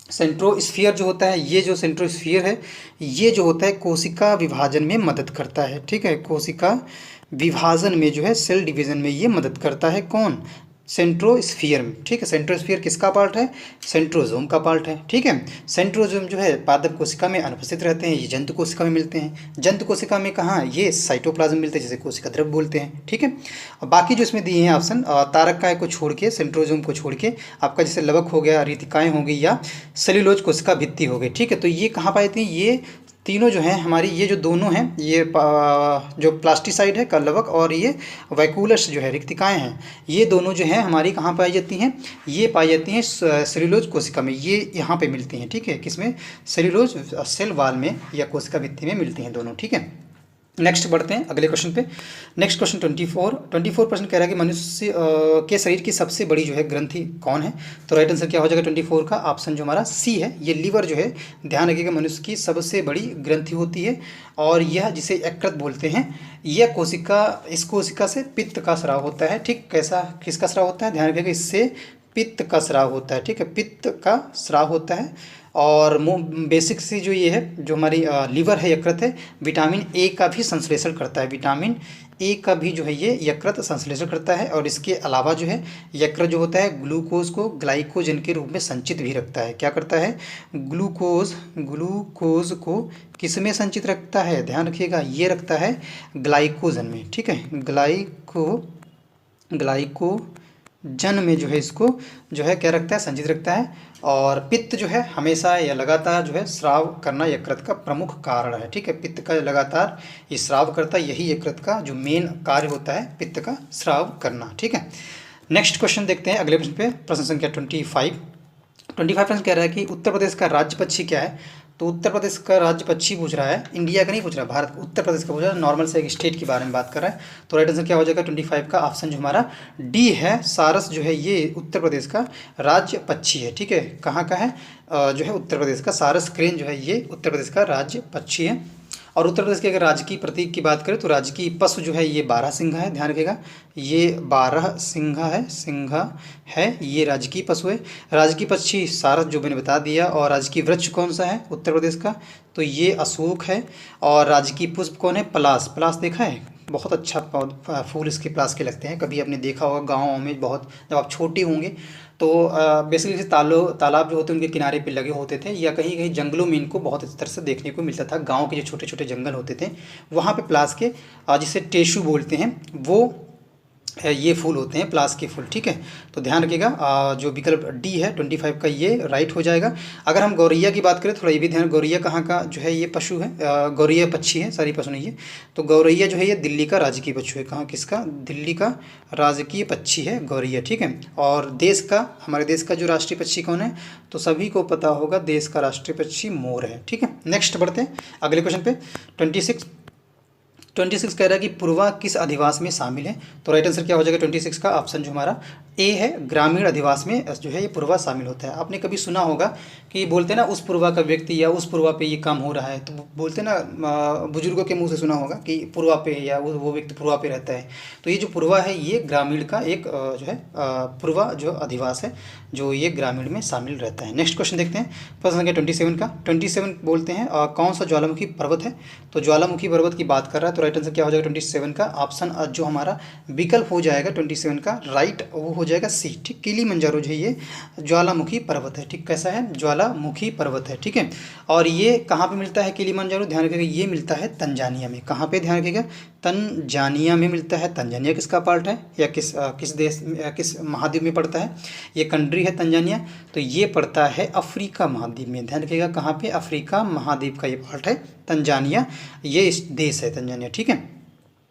सेंट्रोस्फीयर जो होता है, ये जो सेंट्रोस्फीयर है ये जो होता है कोशिका विभाजन में मदद करता है। ठीक है, कोशिका विभाजन में जो है सेल डिवीजन में ये मदद करता है। कौन? सेंट्रोस्फीयर में। ठीक है, सेंट्रोस्फीयर किसका पार्ट है? सेंट्रोजोम का पार्ट है। ठीक है, सेंट्रोजोम जो है पादप कोशिका में अनुपस्थित रहते हैं, ये जंतु कोशिका में मिलते हैं। जंतु कोशिका में कहाँ? ये साइटोप्लाज्म मिलते हैं, जिसे कोशिका द्रव्य बोलते हैं। ठीक है, और बाकी जो इसमें दिए हैं ऑप्शन तारक काय को छोड़ के, सेंट्रोजोम को छोड़ के आपका जैसे लवक हो गया, रितिकाएँ हो गई, या सेल्यूलोज कोशिका भित्ति हो गई। ठीक है, तो ये कहाँ पाए जाती हैं? ये तीनों जो हैं हमारी, ये जो दोनों हैं, ये जो प्लास्टिसाइड है लवक, और ये वैकुलस जो है रिक्तिकाएँ हैं, ये दोनों जो हैं हमारी कहाँ पाई जाती हैं? ये पाई जाती हैं सेल्यूलोज कोशिका में, ये यहाँ पे मिलती हैं। ठीक है, किसमें? सेल्यूलोज सेल वाल में या कोशिका भित्ति में मिलती हैं दोनों। ठीक है, नेक्स्ट बढ़ते हैं अगले क्वेश्चन पे। नेक्स्ट क्वेश्चन 24% कह रहा है कि मनुष्य के शरीर की सबसे बड़ी जो है ग्रंथि कौन है। तो राइट आंसर क्या हो जाएगा 24 का ऑप्शन जो हमारा सी है, ये लीवर जो है। ध्यान रखिएगा मनुष्य की सबसे बड़ी ग्रंथि होती है और यह जिसे यकृत बोलते हैं। यह कोशिका, इस कोशिका से पित्त का स्राव होता है। ठीक, कैसा, किसका स्राव होता है, ध्यान रखिएगा, इससे पित्त का स्राव होता है। ठीक है, पित्त का स्राव होता है। और बेसिक सी जो ये है, जो हमारी लीवर है, यकृत है, विटामिन ए का भी संश्लेषण करता है। विटामिन ए का भी जो है ये यकृत संश्लेषण करता है। और इसके अलावा जो है यकृत जो होता है ग्लूकोज को ग्लाइकोजन के रूप में संचित भी रखता है। क्या करता है, ग्लूकोज को किस में संचित रखता है, ध्यान रखिएगा, ये रखता है ग्लाइकोजन में। ठीक है, ग्लाइकोजन में जो है इसको जो है क्या रखता है, संचित रखता है। और पित्त जो है हमेशा या लगातार जो है स्राव करना यकृत का प्रमुख कारण है। ठीक है, पित्त का लगातार ये स्राव करता है, यही यकृत का जो मेन कार्य होता है, पित्त का स्राव करना। ठीक है, नेक्स्ट क्वेश्चन देखते हैं अगले प्रश्न पे। प्रश्न संख्या 25 प्रश्न कह रहा है कि उत्तर प्रदेश का राज्य पक्षी क्या है। तो उत्तर प्रदेश का राज्य पक्षी पूछ रहा है, इंडिया का नहीं पूछ रहा, भारत, उत्तर प्रदेश का पूछ रहा है, नॉर्मल से एक स्टेट के बारे में बात कर रहा है। तो राइट आंसर क्या हो जाएगा 25 का ऑप्शन जो हमारा डी है, सारस जो है ये उत्तर प्रदेश का राज्य पक्षी है। ठीक है, कहाँ का है, जो है उत्तर प्रदेश का सारस क्रेन जो है ये उत्तर प्रदेश का राज्य पक्षी है। और उत्तर प्रदेश के अगर राजकीय प्रतीक की बात करें तो राजकीय पशु जो है ये बारहसिंघा है। ध्यान रखिएगा, ये बारहसिंघा है, ये राजकीय पशु है। राजकीय पक्षी सारस जो मैंने बता दिया। और राजकीय वृक्ष कौन सा है उत्तर प्रदेश का, तो ये अशोक है। और राजकीय पुष्प कौन है, पलाश देखा है, बहुत अच्छा फूल इसके पलाश के लगते हैं। कभी आपने देखा होगा गाँव में, बहुत जब आप छोटे होंगे तो बेसिकली तालाब जो होते हैं उनके किनारे पे लगे होते थे, या कहीं कहीं जंगलों में इनको बहुत अच्छी तरह से देखने को मिलता था। गांव के जो छोटे छोटे जंगल होते थे वहाँ पे प्लास के, जिसे टेशु बोलते हैं, वो ये फूल होते हैं, प्लास के फूल। ठीक है, तो ध्यान रखिएगा, जो विकल्प डी है 25 का ये राइट हो जाएगा। अगर हम गौरैया की बात करें, थोड़ा ये भी ध्यान, गौरैया कहाँ का जो है ये पशु है, गौरैया पक्षी है, सारी पशु नहीं है। तो गौरैया जो है ये दिल्ली का राजकीय पशु है। कहाँ, किसका, दिल्ली का राजकीय पक्षी है गौरैया। ठीक है, और देश का, हमारे देश का जो राष्ट्रीय पक्षी कौन है, तो सभी को पता होगा देश का राष्ट्रीय पक्षी मोर है। ठीक है, नेक्स्ट बढ़ते हैं अगले क्वेश्चन पे। 26 कह रहा है कि पूर्वा किस अधिवास में शामिल है। तो राइट आंसर क्या हो जाएगा 26 का ऑप्शन जो हमारा ए है, ग्रामीण अधिवास में जो है ये पूर्वा शामिल होता है। आपने कभी सुना होगा कि बोलते ना उस पूर्वा का व्यक्ति या उस पूर्वा पे ये काम हो रहा है, तो बोलते ना, बुजुर्गों के मुंह से सुना होगा कि पूर्वा पे या वो व्यक्ति पूर्वा पे रहता है। तो ये जो पूर्वा है ये ग्रामीण का एक जो है पूर्वा जो अधिवास है, जो ये ग्रामीण में शामिल रहता है। नेक्स्ट क्वेश्चन देखते हैं, प्रश्न संख्या 27 का। 27 बोलते हैं कौन सा ज्वालामुखी पर्वत है। तो ज्वालामुखी पर्वत की बात कर रहा है, तो राइट आंसर क्या हो जाएगा 27 का ऑप्शन जो हमारा विकल्प हो जाएगा 27 का राइट, वो हो जाएगा सी। ठीक, किलिमंजारो जो है ये ज्वालामुखी पर्वत है। ठीक, कैसा है, ज्वालामुखी पर्वत है। ठीक है, और ये कहाँ पे मिलता है किलिमंजारो, ध्यान रखिएगा, ये मिलता है तंजानिया में। कहाँ पे, ध्यान रखिएगा, तंजानिया में मिलता है। तंजानिया किसका पार्ट है, या किस देश, किस महाद्वीप में पड़ता है, ये कंट्री है तंजानिया, तो ये पड़ता है अफ्रीका महाद्वीप में। ध्यान रखिएगा, कहाँ पे, अफ्रीका महाद्वीप का ये पार्ट है तंजानिया, ये इस देश है तंजानिया। ठीक है,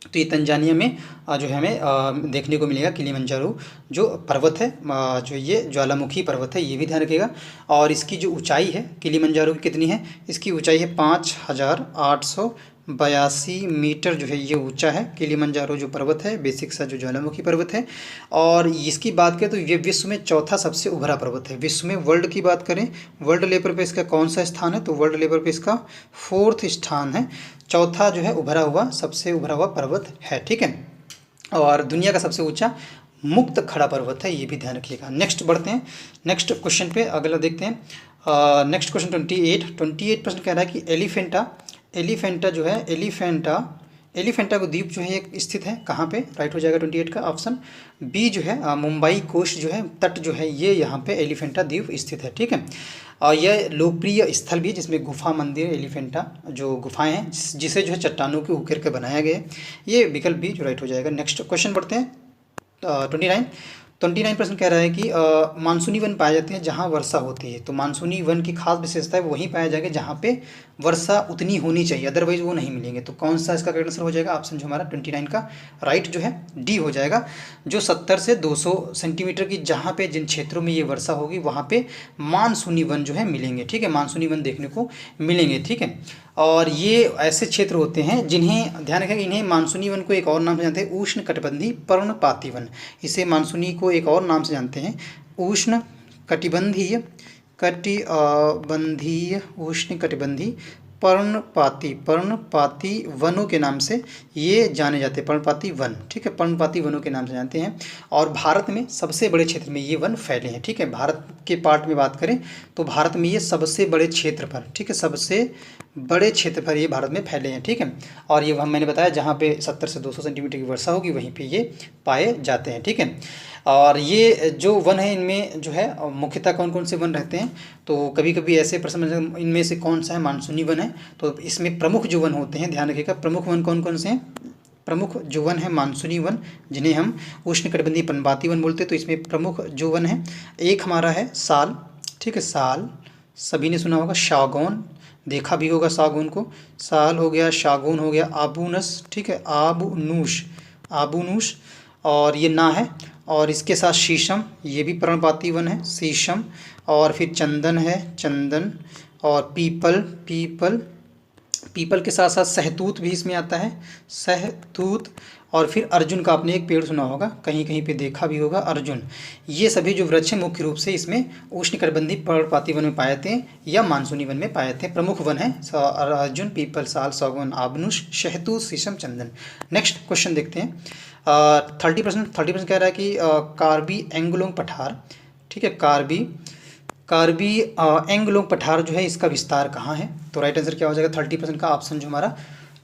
तो ये तंजानिया में जो है हमें देखने को मिलेगा किलिमंजारो जो पर्वत है, जो ये ज्वालामुखी पर्वत है, ये भी ध्यान रखिएगा। और इसकी जो ऊंचाई है किलिमंजारो की कितनी है, इसकी ऊंचाई है 5882 मीटर जो है ये ऊंचा है किलिमंजारो जो पर्वत है, बेसिक सा जो ज्वालामुखी पर्वत है। और इसकी बात करें तो ये विश्व में चौथा सबसे उभरा पर्वत है। विश्व में, वर्ल्ड की बात करें, वर्ल्ड लेवल पे इसका कौन सा स्थान है, तो वर्ल्ड लेवल पे इसका 4th स्थान है। चौथा जो है सबसे उभरा हुआ पर्वत है। ठीक है, और दुनिया का सबसे ऊंचा मुक्त खड़ा पर्वत है, ये भी ध्यान रखिएगा। नेक्स्ट बढ़ते हैं, नेक्स्ट क्वेश्चन पे अगला देखते हैं। नेक्स्ट क्वेश्चन 28 प्रश्न कह रहा है कि एलिफेंटा जो है, एलिफेंटा को द्वीप जो है एक स्थित है कहाँ पे, राइट हो जाएगा 28 का ऑप्शन बी जो है मुंबई कोस्ट जो है तट जो है ये यहाँ पे एलिफेंटा द्वीप स्थित है। ठीक है, और यह लोकप्रिय स्थल भी जिसमें गुफा मंदिर एलिफेंटा जो गुफाएं हैं जिसे जो है चट्टानों के उकेर कर बनाया गया है, ये विकल्प भी जो राइट हो जाएगा। नेक्स्ट क्वेश्चन बढ़ते हैं 29 29% कह रहा है कि मानसूनी वन पाए जाते हैं जहाँ वर्षा होती है। तो मानसूनी वन की खास विशेषता है वो वहीं पाया जाएगा जहाँ पे वर्षा उतनी होनी चाहिए, अदरवाइज वो नहीं मिलेंगे। तो कौन सा इसका करेक्ट आंसर हो जाएगा? ऑप्शन जो हमारा 29 का राइट जो है डी हो जाएगा। जो 70 से 200 सेंटीमीटर की जहाँ पे जिन क्षेत्रों में ये वर्षा होगी वहाँ पे मानसूनी वन जो है मिलेंगे, ठीक है, मानसूनी वन देखने को मिलेंगे, ठीक है। और ये ऐसे क्षेत्र होते हैं जिन्हें ध्यान रखें, इन्हें मानसूनी वन को एक और नाम से जानते हैं उष्ण कटिबंधीय पर्णपाती वन। इसे मानसूनी को एक और नाम से जानते हैं उष्ण कटिबंधीय उष्ण कटिबंधीय पर्णपाती वनों के नाम से ये जाने जाते हैं, पर्णपाती वन, ठीक है, पर्णपाती वनों के नाम से जानते हैं। और भारत में सबसे बड़े क्षेत्र में ये वन फैले हैं, ठीक है। भारत के पार्ट में बात करें तो भारत में ये सबसे बड़े क्षेत्र पर, ठीक है, सबसे बड़े क्षेत्र पर ये भारत में फैले हैं, ठीक है। और ये मैंने बताया जहाँ पे 70 से 200 सेंटीमीटर की वर्षा होगी वहीं पे ये पाए जाते हैं, ठीक है। और ये जो वन है इनमें जो है मुख्यतः कौन कौन से वन रहते हैं, तो कभी कभी ऐसे प्रश्न इनमें से कौन सा है मानसूनी वन है, तो इसमें प्रमुख जो वन होते हैं, ध्यान रखिएगा, प्रमुख वन कौन कौन से हैं। प्रमुख जो वन है मानसूनी वन, जिन्हें हम उष्णकटिबंधीय पर्णपाती वन बोलते हैं। तो इसमें प्रमुख जो वन है, एक हमारा है साल, ठीक है, साल, सभी ने सुना होगा, सागौन, देखा भी होगा सागौन को, साल हो गया, सागौन हो गया, आबूनस, ठीक है, आबूनूस, और ये ना है। और इसके साथ शीशम, ये भी पर्णपाती वन है, शीशम। और फिर चंदन है, चंदन। और पीपल के साथ साथ सहतूत भी इसमें आता है, सहतूत। और फिर अर्जुन का आपने एक पेड़ सुना होगा, कहीं कहीं पे देखा भी होगा, अर्जुन। ये सभी जो वृक्ष हैं मुख्य रूप से इसमें उष्णकटिबंधीय पर्णपाती वन में पाए जाते हैं या मानसूनी वन में पाए जाते हैं। प्रमुख वन है अर्जुन, पीपल, साल, सागौन, आबनुस, सहतूत, शीशम, चंदन। नेक्स्ट क्वेश्चन देखते हैं। 30% कह रहा है कि कार्बी एंगलोंग पठार, ठीक है, कार्बी एंगलोंग पठार जो है इसका विस्तार कहाँ है? तो राइट आंसर क्या हो जाएगा 30% का? ऑप्शन जो हमारा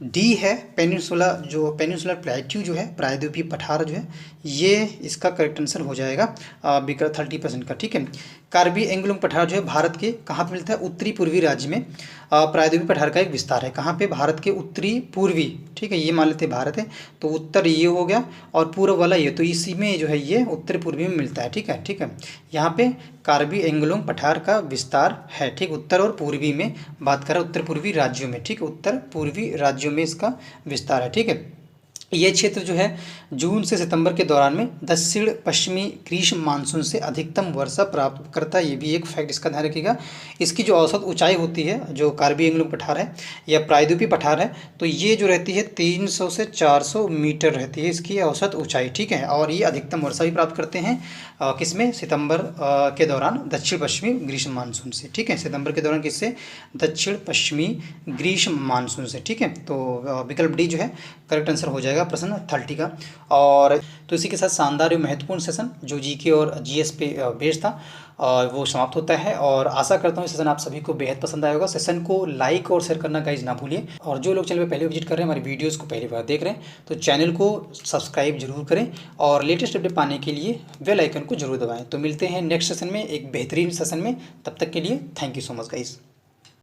डी है, पेनिनसुलर प्लेट्यू जो है, प्रायद्वीपीय पठार जो है, ये इसका करेक्ट आंसर हो जाएगा 30% का, ठीक है। कार्बी एंगलोंग पठार जो है भारत के कहाँ पे मिलता है? उत्तरी पूर्वी राज्य में प्रायद्वीपीय पठार का एक विस्तार है। कहाँ पे? भारत के उत्तरी पूर्वी, ठीक है, ये मान लेते भारत है तो उत्तर ये हो गया और पूर्व वाला ये, तो इसी में जो है ये उत्तर पूर्वी में मिलता है, ठीक है, ठीक है। यहाँ पे कार्बी एंगलोंग पठार का विस्तार है, ठीक, उत्तर और पूर्वी में बात कर रहा है, उत्तर पूर्वी राज्यों में, ठीक है, उत्तर पूर्वी राज्यों में इसका विस्तार है, ठीक है। ये क्षेत्र जो है जून से सितंबर के दौरान में दक्षिण पश्चिमी ग्रीष्म मानसून से अधिकतम वर्षा प्राप्त करता है। ये भी एक फैक्ट इसका ध्यान रखिएगा। इसकी जो औसत ऊंचाई होती है, जो कार्बी एंगलोंग पठार है या प्रायद्वीपीय पठार है, तो ये जो रहती है 300 से 400 मीटर रहती है इसकी औसत ऊंचाई, ठीक है। और ये अधिकतम वर्षा भी प्राप्त करते हैं किसमें? सितंबर के दौरान दक्षिण पश्चिमी ग्रीष्म मानसून से, ठीक है, सितंबर के दौरान किससे? दक्षिण पश्चिमी ग्रीष्म मानसून से, ठीक है। तो विकल्प डी जो है करेक्ट आंसर हो जाएगा प्रश्न 30 का। और तो इसी के साथ शानदार और महत्वपूर्ण सेशन जो जीके और जीएस पे बेस्ड था और वो समाप्त होता है। और आशा करता हूँ सेशन आप सभी को बेहद पसंद आया होगा। सेशन को लाइक और शेयर करना गाइज ना भूलिए। और जो लोग चैनल पे पहले विजिट कर रहे हैं, हमारी वीडियोस को पहली बार देख रहे हैं, तो चैनल को सब्सक्राइब जरूर करें और लेटेस्ट अपडेट पाने के लिए बेल आइकन को जरूर दबाएं। तो मिलते हैं नेक्स्ट सेशन में एक बेहतरीन सेशन में, तब तक के लिए thank you so much guys.